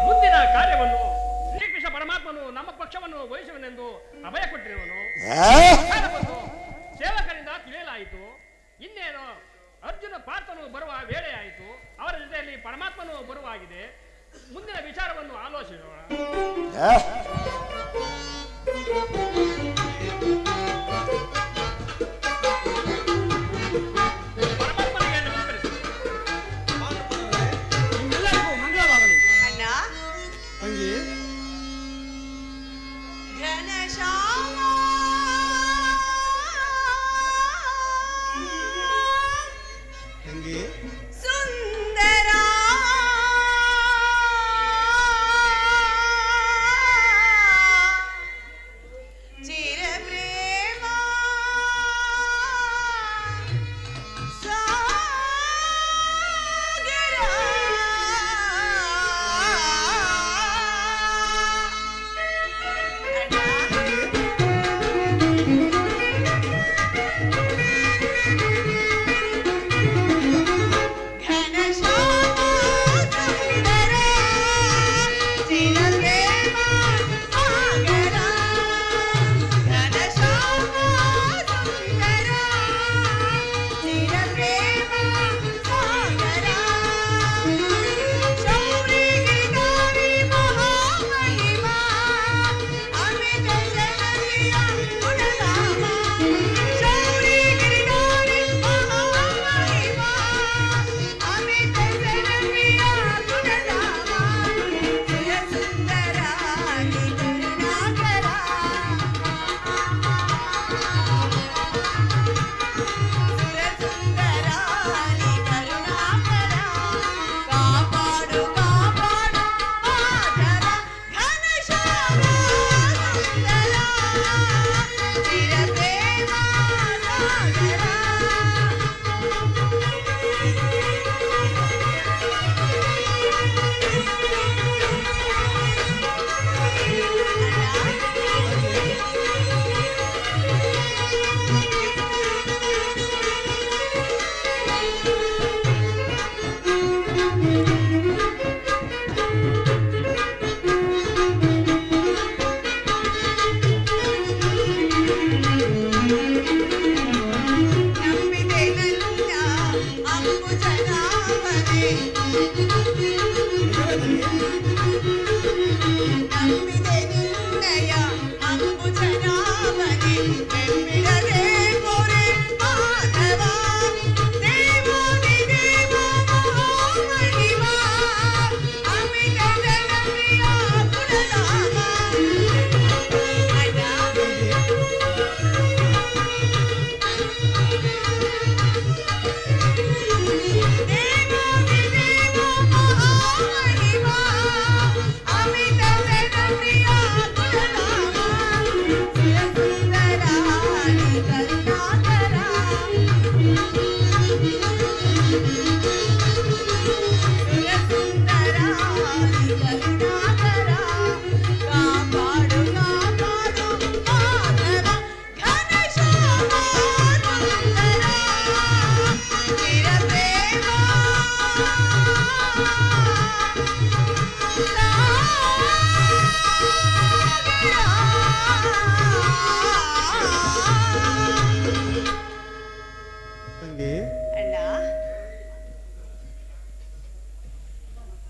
ಮುಂದಿನ ಕಾರ್ಯವನ್ನು ಶ್ರೀಕೃಷ್ಣ ಪರಮಾತ್ಮನು ನಮ್ಮ ಪಕ್ಷವನ್ನು ವಹಿಸುವನೆಂದು ಅಭಯ ಕೊಟ್ಟಿರುವನು. ಸೇವಕರಿಂದ ತಿಳಿಯಲಾಯಿತು. ಇನ್ನೇನು ಅರ್ಜುನ ಪಾರ್ಥನು ಬರುವ ವೇಳೆ ಆಯಿತು. ಅವರ ಜೊತೆಯಲ್ಲಿ ಪರಮಾತ್ಮನು ಬರುವಾಗಿದೆ. ಮುಂದಿನ ವಿಚಾರವನ್ನು ಆಲೋಚಿಸೋಣ. ಪರಮಾತ್ಮನಿಗೆ ನಮಸ್ಕರಿಸಿ. ನಿಮ್ಮೆಲ್ಲರಿಗೂ ಮಂಗಳವಾಗಲಿ. ಅಣ್ಣ ತಂಗಿ ಘನಶ್ಯಾಮ ತಂಗಿ ಸುಂದರ ಚಿರ ಪ್ರೇಮ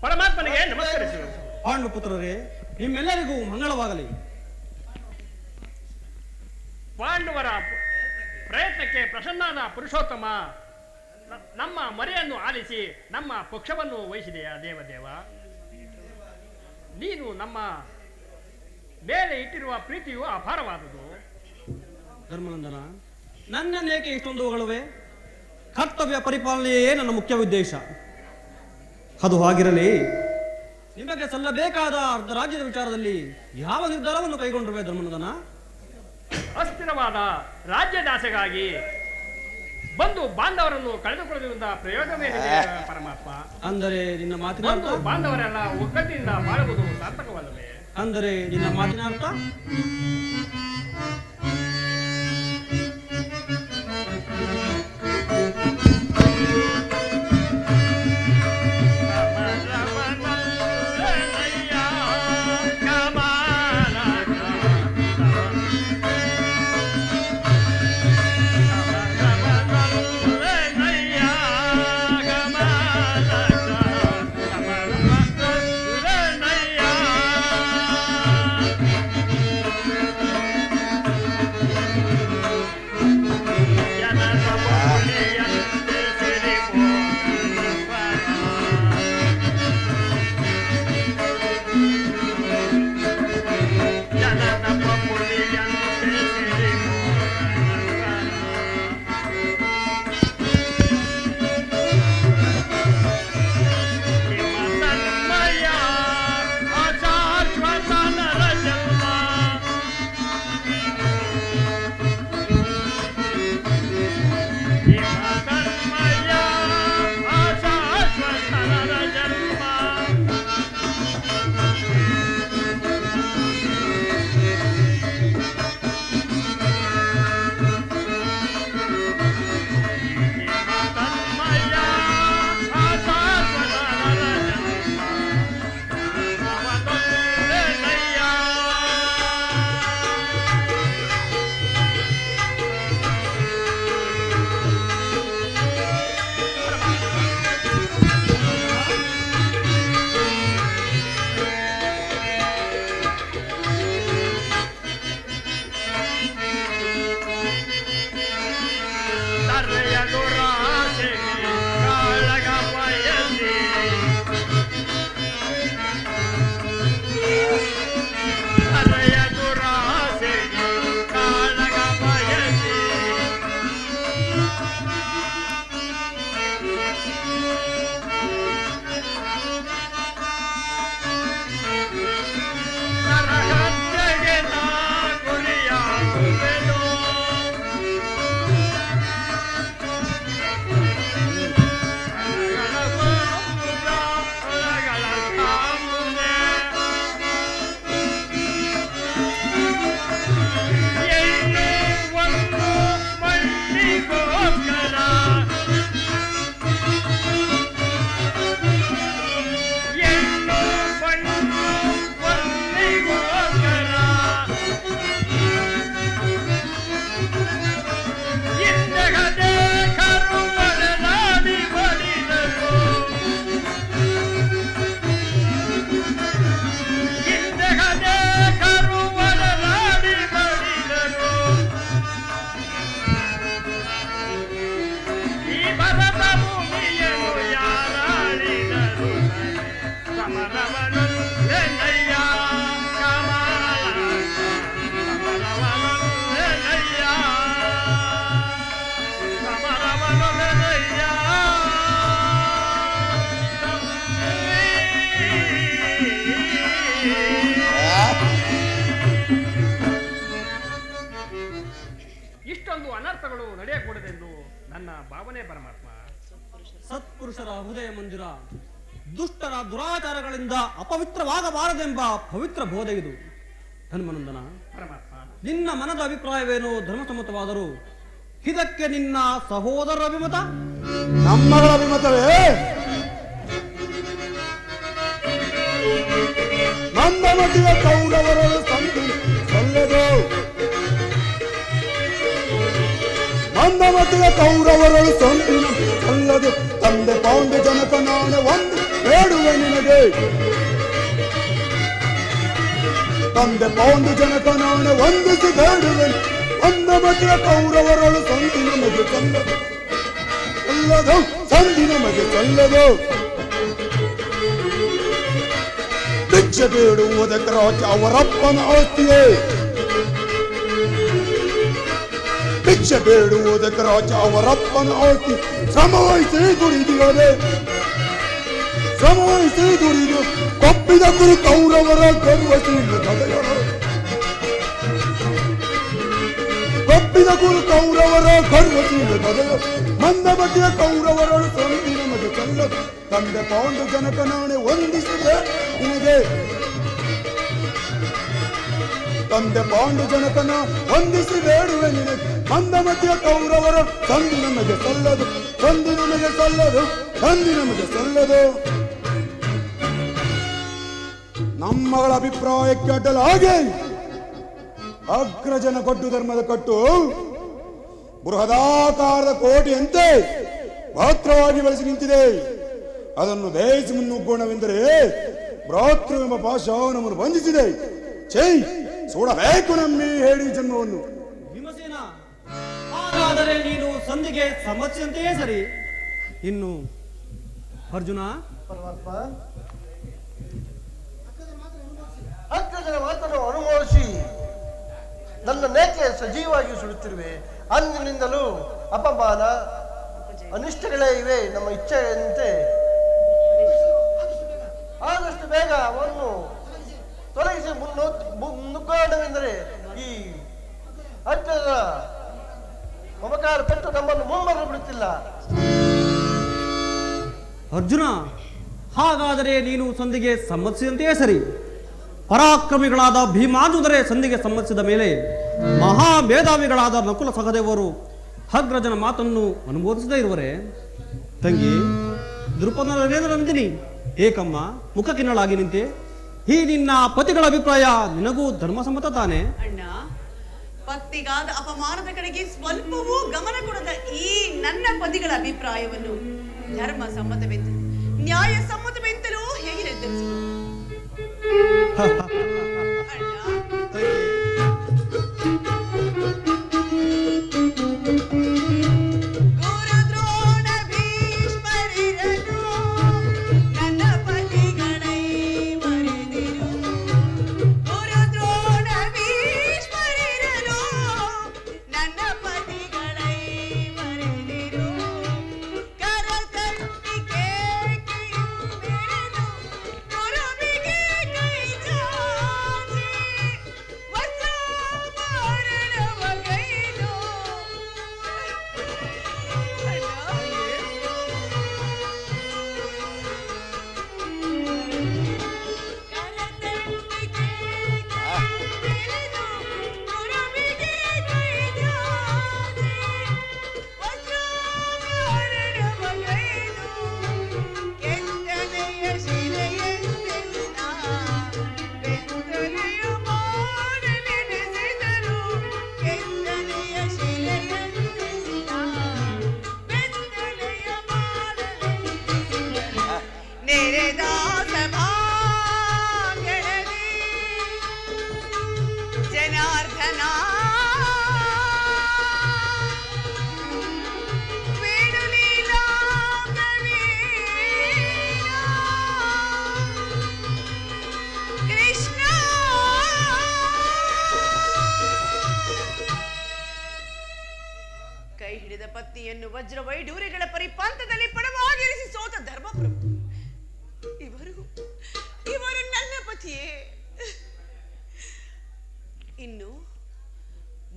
ಪರಮಾತ್ಮನಿಗೆ ನಮಸ್ಕರಿಸು. ಪಾಂಡು ಪುತ್ರರೇ, ನಿಮ್ಮೆಲ್ಲರಿಗೂ ಮಂಗಳವಾಗಲಿ. ಪಾಂಡವರ ಪ್ರಯತ್ನಕ್ಕೆ ಪ್ರಸನ್ನಾದ ಪುರುಷೋತ್ತಮ ನಮ್ಮ ಮರೆಯನ್ನು ಆಲಿಸಿ ನಮ್ಮ ಪಕ್ಷವನ್ನು ವಹಿಸಿದೆಯಾ ದೇವದೇವ? ನೀನು ನಮ್ಮ ಮೇಲೆ ಇಟ್ಟಿರುವ ಪ್ರೀತಿಯು ಅಪಾರವಾದುದು. ಧರ್ಮನಂದನ, ನನ್ನನ್ನೇಕೆ ಇಷ್ಟೊಂದು ಹೊಗಳುವೆ? ಕರ್ತವ್ಯ ಪರಿಪಾಲನೆಯೇ ನನ್ನ ಮುಖ್ಯ ಉದ್ದೇಶ. ಅದು ಹಾಗಿರಲಿ, ನಿಮಗೆ ಸಲ್ಲಬೇಕಾದ ಅರ್ಧ ರಾಜ್ಯದ ವಿಚಾರದಲ್ಲಿ ಯಾವ ನಿರ್ಧಾರವನ್ನು ಕೈಗೊಂಡಿರುವೆ ಧರ್ಮನಂದನ? ಅಸ್ಥಿರವಾದ ರಾಜ್ಯದಾಸೆಗಾಗಿ ಬಂದು ಬಾಂಧವರನ್ನು ಕಳೆದುಕೊಳ್ಳುವುದರಿಂದ ಪ್ರಯೋಜನವೇನಿದೆ ಪರಮಾತ್ಮ? ಅಂದರೆ ನಿನ್ನ ಮಾತಿನ ಬಂದು ಬಾಂಧವರೆಲ್ಲ ಒಗ್ಗಟ್ಟಿನಿಂದ ಬಾಳುವುದು ಸಾರ್ಥಕವಲ್ಲವೇ? ಅಂದರೆ ನಿನ್ನ ಮಾತಿನ ಅರ್ಥ? ಭರತ ಭೂಮಿಯನ್ನು ಯಾರಾಳಿದರು ಸಮರವನು ಲೆನ್ನಯ್ಯ ಕಮಲ ಸಮರವನು ಲೆನ್ನಯ್ಯ ಸಮರವನು ಲೆನ್ನಯ್ಯ. ಇಷ್ಟೊಂದು ಅನರ್ಥಗಳು ನಡೆಯಕೂಡದೆಂದು ನನ್ನ ಭಾವನೆ ಪರಮಾತ್ಮ. ಸತ್ಪುರುಷರ ಹೃದಯ ಮಂದಿರ ದುಷ್ಟರ ದುರಾಚಾರಗಳಿಂದ ಅಪವಿತ್ರವಾಗಬಾರದೆಂಬ ಪವಿತ್ರ ಬೋಧೆ ಇದು. ಧರ್ಮನಂದನ, ಪರಮಾತ್ಮ, ನಿನ್ನ ಮನದ ಅಭಿಪ್ರಾಯವೇನೋ ಧರ್ಮಸಮ್ಮತವಾದರೂ ಇದಕ್ಕೆ ನಿನ್ನ ಸಹೋದರ ಅಭಿಮತ? ನಮ್ಮಗಳ ಅಭಿಮತವೇ ನನ್ನ ಮಧ್ಯೆ ಕೌರವರಳು ಸಂಧಿ ಸಲ್ಲದು. ನನ್ನ ಮಧ್ಯೆ ಕೌರವರಳು ಸಂಧಿನ ಸಲ್ಲದು. ತಂದೆ ಪಾಂಡು ಜನಕ ನಾಳೆ ಒಂದು ಬೇಡುವೆ ನಿನಗೆ. ತಂದೆ ಪಾಂಡು ಜನಕ ನಾಳೆ ವಂದಿಸಿ ಬೇಡುವೆ. ನನ್ನ ಮಧ್ಯೆ ಕೌರವರಳು ಸಂಧಿ ನಮಗೆ ಸಲ್ಲದು. ಸಲ್ಲದು ಸಂಧಿ ನಮಗೆ ಸಲ್ಲದು. ಭಿಕ್ಷೆ ಬೇಡುವುದಕ್ಕೆ ರಾಜ ಅವರಪ್ಪನ ಆಸ್ತಿಯೇ. ಭಿಕ್ಷೆ ಬೇಡುವುದಕ್ಕೆ ರಾಜ ಅವರಪ್ಪನ ಆಸ್ತಿ. ಶ್ರಮವಹಿಸಿ ದುಡಿದಿದೆ, ಶ್ರಮವಹಿಸಿ ದುಡಿದು ಕೊಪ್ಪಿದ ಗುರು ಕೌರವರ ಗರ್ವಶೀಲ ಹೃದಯಗಳು. ಕೊಪ್ಪಿದ ಗುರು ಕೌರವರ ಗರ್ವಶೀಲ ಹೃದಯ. ಮಂದ ಮಧ್ಯೆ ಕೌರವರಳು ಸಂಧಿ ನಮಗೆ ಸಲ್ಲದು. ತಂದೆ ಪಾಂಡು ಜನಕ ನಾಣೆ ವಂದಿಸಿದೆ ನಿನಗೆ. ತಂದೆ ಪಾಂಡು ಜನಕನ ವಂದಿಸಿ ಬೇಡುವೆ ನಿನಗೆ. ಮಂದ ಮಧ್ಯೆ ಕೌರವರ ಸಂಧಿ ನಮಗೆ ಸಲ್ಲದು. ಸಂಧಿ ನಮಗೆ ಸಲ್ಲದು. ಸಂಧಿ ನಮಗೆ ಸಲ್ಲದು. ನಮ್ಮಗಳ ಅಭಿಪ್ರಾಯಕ್ಕೆ ಅಡ್ಡಲಾಗಿ ಅಗ್ರಜನ ಕೊಟ್ಟು ಧರ್ಮದ ಕಟ್ಟು ಬೃಹದಾಕಾರದ ಕೋಟೆಯಂತೆ ಗಾತ್ರವಾಗಿ ಬೆಳೆಸಿ ನಿಂತಿದೆ. ಅದನ್ನು ದೇಶ ಮುನ್ನುಗ್ಗೋಣವೆಂದರೆ ಭ್ರಾತೃ ಎಂಬ ಭಾಷಾ ನಮ್ಮನ್ನು ಬಂಧಿಸಿದೆ. ಚೈ ಸೋಡಬೇಕು ನಮ್ಮಿ ಹೇಳಿ ಜನ್ಮವನ್ನು. ಭೀಮಸೇನ, ಹಾಗಾದರೆ ನೀನು ಸಂಧಿಗೆ ಸಮ್ಮತಿಸಿದಂತೆಯೇ ಸರಿ. ಇನ್ನು ಅರ್ಜುನ, ಪರಮಾತ್ಮ, ಅಗ್ರಜನ ಮಾತನ್ನು ಅನುಮೋದಿಸಿ ನನ್ನ ನೇಕೆ ಸಜೀವಾಗಿ ಸುಡುತ್ತಿರುವೆ. ಅಂದಿನಿಂದಲೂ ಅಪಮಾನ ಅನಿಷ್ಟಗಳೇ ಇವೆ ನಮ್ಮ ಇಚ್ಛೆಯಂತೆ. ಆದಷ್ಟು ಬೇಗ ಅವನ್ನು ತೊಲಗಿಸಿ ಮುನ್ನುಗ್ಗೋಣವೆಂದರೆ ಈ ಅಜ್ಞರ ಮಮಕಾರ ಪಟ್ಟು ನಮ್ಮನ್ನು ಮುಮ್ಮರು ಬಿಡುತ್ತಿಲ್ಲ. ಅರ್ಜುನ, ಹಾಗಾದರೆ ನೀನು ಸಂಧಿಗೆ ಸಮ್ಮತಿಸಿದಂತೆಯೇ ಸರಿ. ಪರಾಕ್ರಮಿಗಳಾದ ಭೀಮಾನುದರೆ ಸಂಧಿಗೆ ಸಮ್ಮತಿಸಿದ ಮೇಲೆ ಮಹಾಮೇಧಾವಿಗಳಾದ ನಕುಲ ಸಹದೇವರು ಅಗ್ರಜನ ಮಾತನ್ನು ಅನುಮೋದಿಸದೇ ಇರುವರೆ? ತಂಗಿ ದೃಪದ ನಂದಿನಿ, ಏಕಮ್ಮ ಮುಖ ಕಿನ್ನಳಾಗಿ ನಿಂತೆ. ಈ ನಿನ್ನ ಪತಿಗಳ ಅಭಿಪ್ರಾಯ ನಿನಗೂ ಧರ್ಮಸಮ್ಮತ ತಾನೆ? ಅಣ್ಣ, ಪತಿಗಾದ ಅಪಮಾನದ ಕಡೆಗೆ ಸ್ವಲ್ಪವೂ ಗಮನ ಕೊಡದ ಈ ನನ್ನ ಪತಿಗಳ ಅಭಿಪ್ರಾಯವನ್ನು ಧರ್ಮ ಸಮ್ಮತವೆಂದು ನ್ಯಾಯ ಸಮ್ಮತವೆಂತಲೂ ಹೇಗೆ ನಿರ್ಧರಿಸುವುದು? ಕರತಟ್ಟಿ ಕೇಕಿಯು ಬೆಳೆದು ಹಿಡಿದ ಪತ್ನಿಯನ್ನು ವಜ್ರ ವೈಡೂರ್ಯಗಳ ಪರಿಪಾಂತದಲ್ಲಿ ಪಡವಾಗಿರಿಸಿ ಸೋತ ಧರ್ಮಪ್ರಭು ಇವರು ನನ್ನ ಪತಿಯೇ. ಇನ್ನು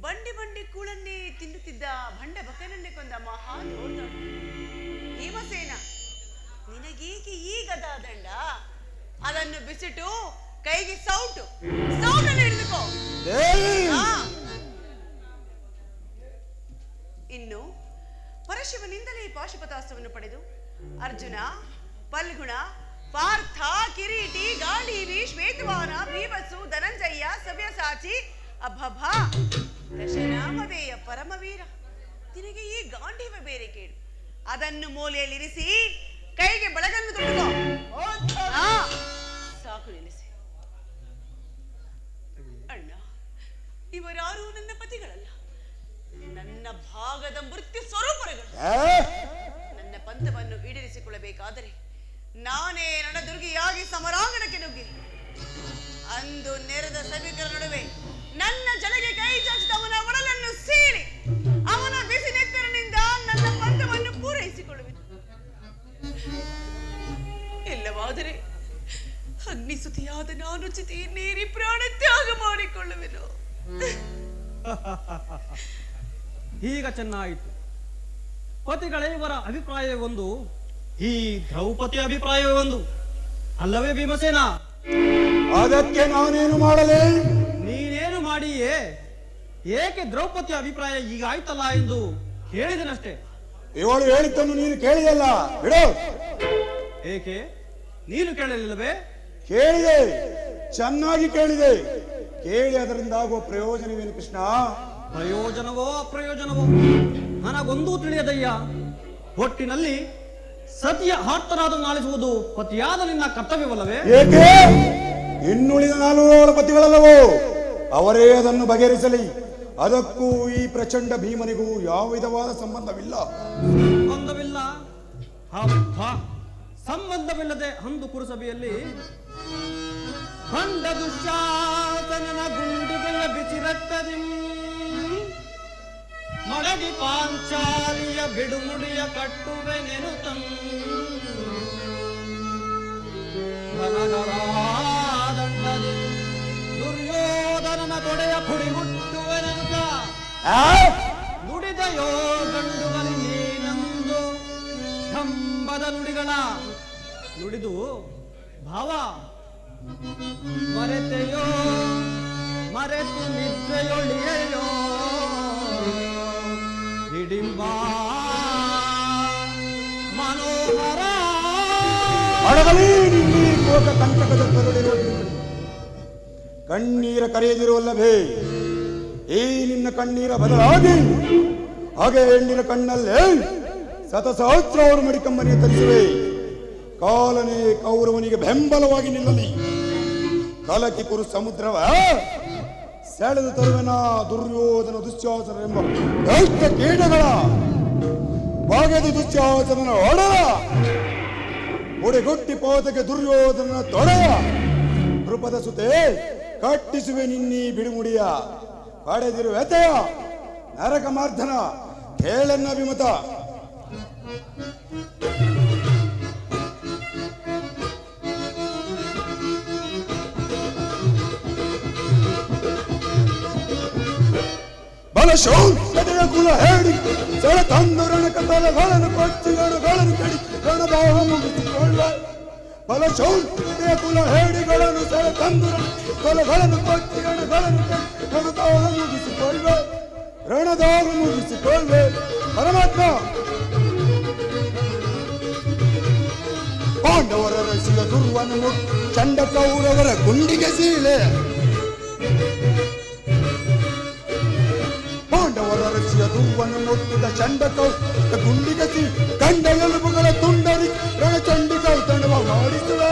ಬಂಡಿ ಬಂಡಿ ಕೂಳನ್ನೇ ತಿನ್ನುತ್ತಿದ್ದ ಭಂಡ ಭಕ್ತನನ್ನೇ ಕೊಂದ ಮಹಾದೋರ್ದ ಭೀಮಸೇನ, ನಿನಗೇಕೆ ಈ ಗದಾದಂಡ? ಅದನ್ನು ಬಿಸಿಟು ಕೈಗೆ ಸೌಟನ್ನು ಹಿಡಿದುಕೋ. ಇನ್ನು ಪರಶಿವನಿಂದಲೇ ಪಾಶುಪತಾಸ್ತ್ರವನ್ನು ಪಡೆದು ಅರ್ಜುನ, ಫಲ್ಗುಣ, ಪಾರ್ಥ, ಕಿರೀಟಿ, ಗಾಂಡೀವಿ, ಶ್ವೇತವಾನ, ಭೀಮಸ್ಸು, ಧನಂಜಯ, ಸವ್ಯಸಾಚಿ, ಅಭಭ, ದಶನಾಮಧೇಯ ಪರಮವೀರ, ನಿನಗೆ ಈ ಗಾಂಡೀವ ಬೇರೆ ಕೇಳು. ಅದನ್ನು ಮೂಲೆಯಲ್ಲಿರಿಸಿ ಕೈಗೆ ಬಳಗನ್ನು ತೊಟ್ಟುಕೋ. ಸಾಕು, ನಿಲ್ಲಿಸಿ. ಅಣ್ಣ, ಇವರಾರು ನನ್ನ ಪತಿಗಳಲ್ಲ, ನನ್ನ ಭಾಗದ ಮೃತ್ಯು ಸ್ವರೂಪಗಳು. ನನ್ನ ಪಂಥವನ್ನು ಈಡೇರಿಸಿಕೊಳ್ಳಬೇಕಾದರೆ ನಾನೇ ರಣದುರ್ಗಿಯಾಗಿ ಸಮರಾಂಗಣಕ್ಕೆ ನುಗ್ಗಿ ಅಂದು ನೆರೆದ ಸಭಿಕರ ನಡುವೆ ನನ್ನ ಜಲಗೆ ಕೈ ಚಾಚಿದವನ ಒಡಲನ್ನು ಸೀಳಿ ಅವನ ಬಿಸಿ ನೆತ್ತರನಿಂದ ನನ್ನ ಪಂಥವನ್ನು ಪೂರೈಸಿಕೊಳ್ಳುವೆನು. ಇಲ್ಲವಾದರೆ ಅಗ್ನಿಸುತಿಯಾದ ನಾನು ಚಿತೆಯನ್ನೇರಿ ಪ್ರಾಣ ತ್ಯಾಗ ಮಾಡಿಕೊಳ್ಳುವೆನು. ಈಗ ಚೆನ್ನಾಯಿತು. ಪತಿಗಳೇ, ಇವರ ಅಭಿಪ್ರಾಯವೇ ಒಂದು, ಈ ದ್ರೌಪದಿ ಅಭಿಪ್ರಾಯವೇ ಒಂದು, ಅಲ್ಲವೇ ಭೀಮಸೇನ? ಅದಕ್ಕೆ ನಾನೇನು ಮಾಡಲೇ? ನೀನೇನು ಮಾಡಿಯೇ? ಏಕೆ ದ್ರೌಪದಿ ಅಭಿಪ್ರಾಯ ಈಗ ಆಯ್ತಲ್ಲ ಎಂದು ಹೇಳಿದನಷ್ಟೇ. ಇವಳು ಹೇಳಿದ್ದನ್ನು ನೀನು ಕೇಳಿದಲ್ಲ, ಬಿಡು. ಏಕೆ ನೀನು ಕೇಳಲಿಲ್ಲವೇ? ಕೇಳಿದೆ, ಚೆನ್ನಾಗಿ ಕೇಳಿದೆ. ಕೇಳಿ ಅದರಿಂದ ಆಗುವ ಪ್ರಯೋಜನವೇನು ಕೃಷ್ಣ? ಪ್ರಯೋಜನವೋ ಅಪ್ರಯೋಜನವೋ ನನಗೊಂದೂ ತಿಳಿಯದಯ್ಯ. ಒಟ್ಟಿನಲ್ಲಿ ಸತಿಯ ಆರ್ತನಾದನ್ನು ಆಲಿಸುವುದು ಪತಿಯಾದ ನಿನ್ನ ಕರ್ತವ್ಯವಲ್ಲವೇ? ಏಕೆ? ಇನ್ನುಳಿದ 4 ಪತಿಗಳಲ್ಲವೋ, ಅವರೇ ಅದನ್ನು ಬಗೆಹರಿಸಲಿ. ಅದಕ್ಕೂ ಈ ಪ್ರಚಂಡ ಭೀಮನಿಗೂ ಯಾವ ವಿಧವಾದ ಸಂಬಂಧವಿಲ್ಲ. ಸಂಬಂಧವಿಲ್ಲದೆ ಅಂದು ಕುರುಸಭೆಯಲ್ಲಿ ಭಂಡ ದುಶ್ಯಾಸನನ ಗುಂಡಿಗಳ ಬಿಸಿ ರಕ್ತದಿ ಮಡದಿ ಪಾಂಚಾಲಿಯ ಬಿಡುಮುಡಿಯ ಕಟ್ಟುವೆ ನೆನುತಂಡದಿ ದುರ್ಯೋಧನನ ತೊಡೆಯ ಪುಡಿ ಮುಟ್ಟುವೆನೆನುತ ನುಡಿದಯೋ ಗಂಡುಗಲಿ ನೀನಂದು ಕಂಬದ ನುಡಿಗಳ ನುಡಿದು ಭಾವ ಮರೆತೆಯೋ ಮರೆತು ನಿದ್ರೆಯೊಳಿಯೋ ಹಿಡಿಂಬ ಮನೋಹರ ಅಡಗಲಿ ನಿನ್ನೆ ಕೋಕ ಕಂಟಕದ ಕರುಳಿರುವ ಕಣ್ಣೀರ ಕರೆಯದಿರುವಲ್ಲವೇ? ಈ ನಿನ್ನ ಕಣ್ಣೀರ ಬದಲಾಗಿ ಹಾಗೆ ಹೆಣ್ಣಿನ ಕಣ್ಣಲ್ಲೇ ಸತಸಹಸ್ರಾವರು ಮಡಿಕಂಬನಿಯ ತರಿಸುವೆ. ಕಾಲನೇ ಕೌರವನಿಗೆ ಬೆಂಬಲವಾಗಿ ನಿಲ್ಲಲಿ. ಕಲಕಿ ಕುರು ಸಮುದ್ರವ ಸೆಳೆದು ತರುವೆನ ದುರ್ಯೋಧನ ದುಶ್ಯಾಸನರೆಂಬ ದೈತ್ಯ ಕೀಟಗಳ ಬಾಗೆದು ದುಶ್ಯಾಸನನ ಒಡಲ ಒಡೆಗೊಟ್ಟಿ ಪೋತಕ್ಕೆ ದುರ್ಯೋಧನ ತೊಡೆಯ ನೃಪದ ಸುತೆ ಕಟ್ಟಿಸುವೆ ನಿನ್ನೀ ಬಿಡುಮುಡಿಯ ಪಡೆದಿರುವೆತೆಯ ನರಕ ಮಾರ್ಧನ ಕೇಳನ್ನ ವಿಮತ. ಬಲಶೌರ್ಯತೆಯ ಕುಲ ಹೇಳಿ ಸೆಳೆ ತಂದು ರಣಕತಲಗಳನ್ನು ಕೊಚ್ಚಿ ರಣಗಳನ್ನು ಕಡಿ ರಣದಾಹ ಮುಗಿಸಿಕೊಳ್ಳುವ. ಬಲಶೌರ್ಯತೆಯ ಕುಲ ಹೇಡಿಗಳನ್ನು ಸೆಳೆ ತಂದು ರಣಕತಲಗಳನ್ನು ಕೊಚ್ಚಿ ರಣಗಳನ್ನು ಕಡಿ ರಣದಾಹ ಮುಗಿಸಿಕೊಳ್ಳುವ. ರಣದಾಹ ಮುಗಿಸಿಕೊಳ್ಳುವೆ ಪರಮಾತ್ಮ. ಪಾಂಡವರ ರಸಿಯ ದುರ್ವನನು ಚಂಡ ಕೌರವರ ಗುಂಡಿಗೆ ಸೀಳೆ. ಪಾಂಡವರ ರಸಿಯ ದುರ್ವನು ಮುಟ್ಟಿದ ಚಂಡಕೌ ಗುಂಡಿಗಸಿ ಗಂಡ ಎಲುಬುಗಳ ತುಂಡರಿ ರಣಚಂಡಿಕೌ ತಂಡವ ಮಾಡಿಸುವೆ.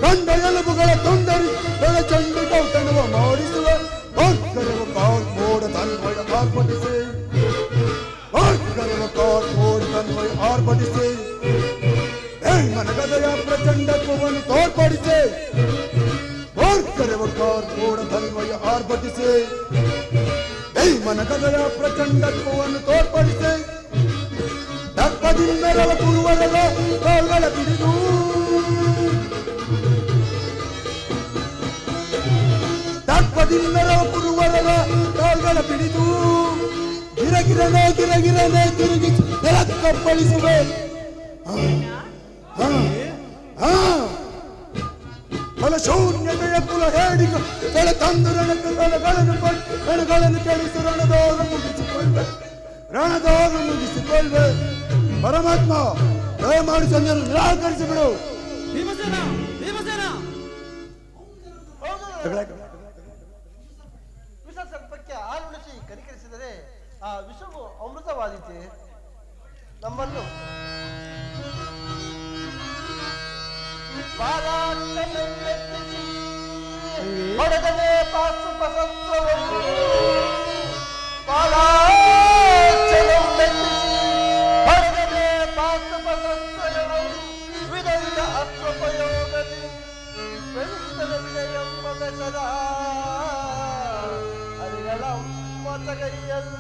ಗಂಡ ಎಲುಬುಗಳ ತುಂಡರಿ ರಣಚಂಡಿಕೌ ತಂಡವ ಮಾಡಿಸುವೆ. ಭಾಗ್ಯವ ಕಾತ್ಮೋಡ ತನ್ವಯ ಆರ್ಭಟಿಸಿ ಭಾಗ್ಯವ ಕಾತ್ಮೋಡ ತನ್ವಯ ಆರ್ಭಟಿಸಿ ಮನಗದಯ ಪ್ರಚಂಡತ್ವವನ್ನು ತೋರ್ಪಡಿಸಿ ಭಾರ್ಗವ ಕಾತ್ಮೋಡ ತನ್ವಯ ಆರ್ಭಟಿಸಿ ಧರ್ಮನ ಕದಯ ಪ್ರಚಂಡತ್ವವನ್ನು ತೋರ್ಪಡಿಸಿ ದರ್ಪದಿಂದರವ ಪುರುವರರ ಕಾಲ್ಗಳ ಬಿಡಿದು ದರ್ಪದಿಂದರವ ಪುರುವರರ ಕಾಲ್ಗಳ ಬಿಡಿದು ಗಿರಗಿರನೆ ಗಿರಗಿರನೆ ತಿರುಗಿ ನೆಲಕ್ಕಪ್ಪಳಿಸುವೆ. ಫಲಶೂನ್ಯತೆಯ ಕುಲ ಹೇಡಿಗ ಕೆಳ ತಂದು ರಣಗಳನ್ನು ಕೆಳಿಸಿ ರಣದೋಗ ಮುಗಿಸಿಕೊಳ್ಳೆ. ಪರಮಾತ್ಮ ದಯಮಾಡಿ ಸಂಜೆಯನ್ನು ನಿರಾಕರಿಸಿಬಿಡು. ವಿಷ ಸರ್ಪಕ್ಕೆ ಹಾಲುಣಿಸಿ ಕನಿಕರಿಸಿದರೆ ಆ ವಿಷವು ಅಮೃತವಾದೀತೆ. ನಮ್ಮನ್ನು ಹೊಡೆದನೆ ಪಾಸು ಪಸಂತ್ರವನ್ನು ಪಾಲಾಚಲಂ ಮೆಚ್ಚಿಸಿ ಹೊಡೆದನೆ ಪಾಸು ಪಸಂತ್ರಗಳನ್ನು ವಿಧ ವಿಧ ಅಸ್ತ್ರೋಪಯೋಗದಿ ಬೆಳೆಸಿದ ವಿನಯಂ ಬೆಸರ ಹರಿಗಳಂ ಮತಗೈಯಲ್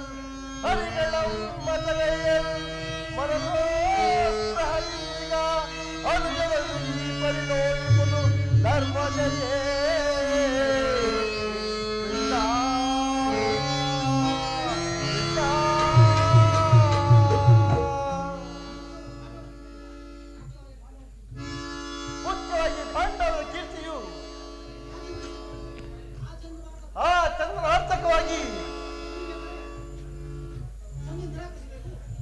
ಹರಿಗಳಂ ಮತಗೈಯಲ್ ಮನಸೋಸ್ತ್ರ ಹರಿಗ ಅನುಜರಲ್ಲಿ ಪರಿಣೋಡಿಸುವುದು ಧರ್ಮಜಯೇ. ಮುಖ್ಯವಾಗಿ ಪಾಂಡವರ ಕೀರ್ತಿಯು ಆ ಚಂದ್ರನಾರ್ಥಕವಾಗಿ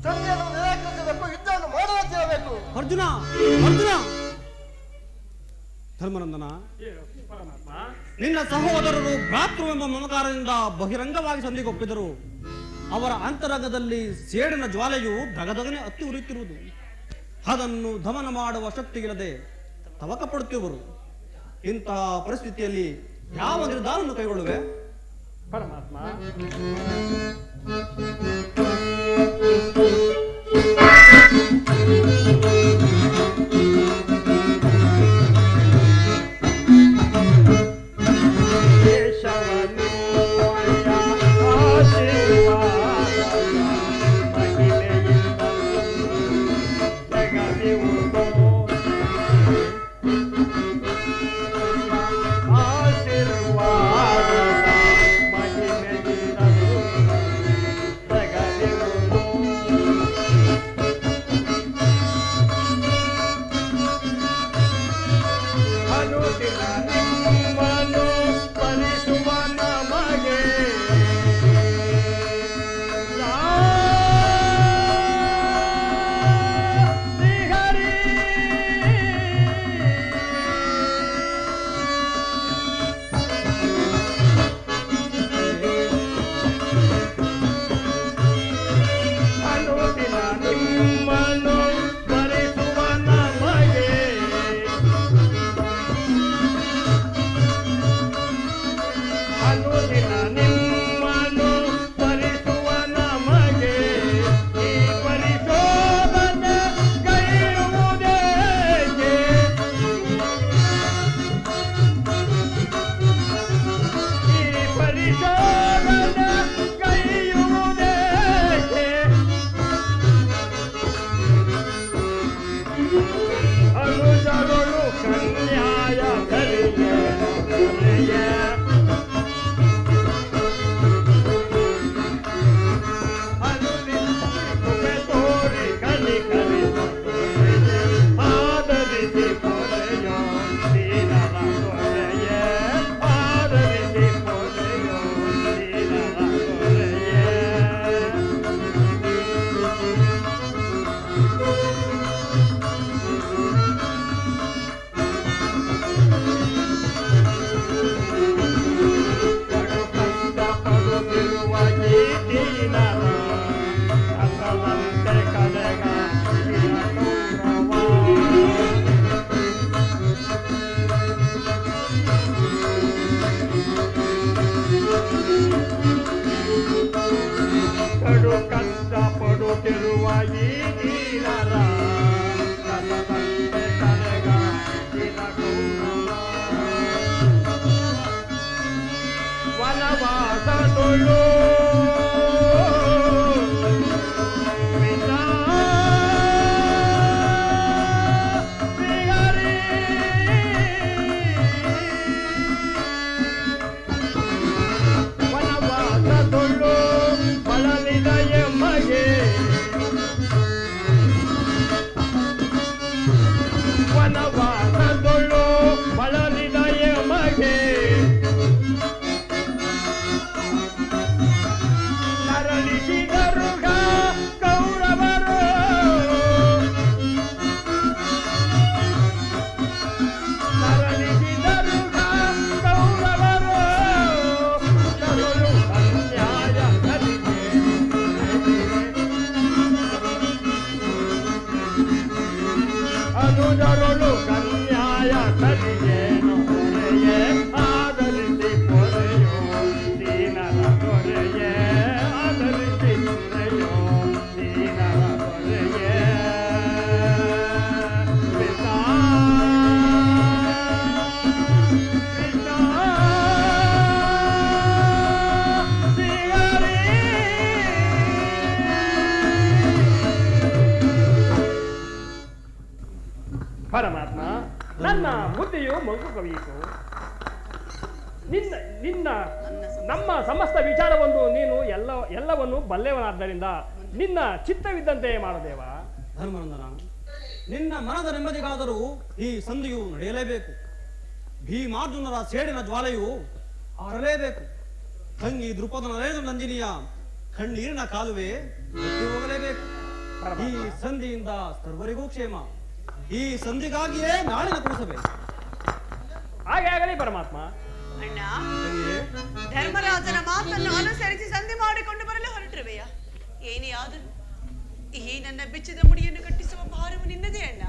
ಚಂದ್ರನು ನಿರಾಕರಿಸಬೇಕು, ಯುದ್ಧವನ್ನು ಮಾಡಬೇಕು. ಅರ್ಜುನ ಅರ್ಜುನ ಧರ್ಮನಂದನ, ನಿನ್ನ ಸಹೋದರರು ಭ್ರಾತೃವೆಂಬ ಮಮಕಾರದಿಂದ ಬಹಿರಂಗವಾಗಿ ಸಂಧಿಗೊಪ್ಪಿದರು. ಅವರ ಅಂತರಂಗದಲ್ಲಿ ಸೇಡಿನ ಜ್ವಾಲೆಯು ಧಗಧಗನೆ ಹತ್ತಿ ಉರಿಯುತ್ತಿರುವುದು. ಅದನ್ನು ದಮನ ಮಾಡುವ ಶಕ್ತಿಯಿಲ್ಲದೆ ತವಕ ಪಡುತ್ತಿರುವರು. ಇಂತಹ ಪರಿಸ್ಥಿತಿಯಲ್ಲಿ ಯಾವ ನಿರ್ಧಾರವನ್ನು ಕೈಗೊಳ್ಳುವೆ? ಪರಮಾತ್ಮ ನನ್ನ ಬುದ್ಧಿಯು ಮಂಕು ಕವಿಯಿತು. ನಮ್ಮ ಸಮಸ್ತ ವಿಚಾರವನ್ನು ನೀನು ಎಲ್ಲವನ್ನು ಬಲ್ಲೆವನಾದ್ದರಿಂದ ನಿನ್ನ ಚಿತ್ತವಿದ್ದಂತೆ ಮಾಡದೇವ. ಧರ್ಮನಂದನ, ನಿನ್ನ ಮನದ ನೆಮ್ಮದಿಗಾದರೂ ಈ ಸಂಧಿಯು ನಡೆಯಲೇಬೇಕು. ಭೀಮಾರ್ಜುನರ ಸೇಡಿನ ಜ್ವಾಲೆಯು ಆರಲೇಬೇಕು. ತಂಗಿ ದೃಪದ ನರೇಂದ್ರ ನಂದಿನಿಯ ಕಣ್ಣೀರಿನ ಕಾಲುವೆ ಬತ್ತಿ ಹೋಗಲೇಬೇಕು. ಈ ಸಂಧಿಯಿಂದ ಸರ್ವರಿಗೂ ಕ್ಷೇಮ. ಈ ಸಂಧಿಗಾಗಿಯೇ ನಾಳಿನ ಕೂಡಿಸಬೇಕು. ಹಾಗೆ ಆಗಲಿ ಪರಮಾತ್ಮ. ಅಣ್ಣ, ಧರ್ಮರಾಜನ ಮಾತನ್ನು ಅನುಸರಿಸಿ ಸಂಧಿ ಮಾಡಿಕೊಂಡು ಬರಲು ಹೊರಟಿರುವೆಯ? ಏನೇ ಆದರೂ ಈ ನನ್ನ ಬೆಚ್ಚದ ಮುಡಿಯನ್ನು ಕಟ್ಟಿಸುವ ಭಾರವು ನಿನ್ನದೇ ಅಣ್ಣ.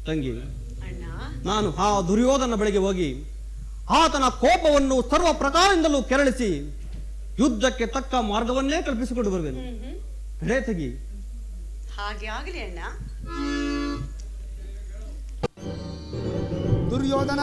ತಂಗಿ, ನಾನು ಆ ದುರ್ಯೋಧನ ಬಳಿಗೆ ಹೋಗಿ ಆತನ ಕೋಪವನ್ನು ಸರ್ವ ಪ್ರಕಾರದಿಂದಲೂ ಕೆರಳಿಸಿ ಯುದ್ಧಕ್ಕೆ ತಕ್ಕ ಮಾರ್ಗವನ್ನೇ ಕಲ್ಪಿಸಿಕೊಂಡು ಬರುವೆನು. ಹೇ ತಂಗಿ, ಹಾಗೆ ಆಗಲಿ ಅಣ್ಣ. ದುರ್ಯೋಧನ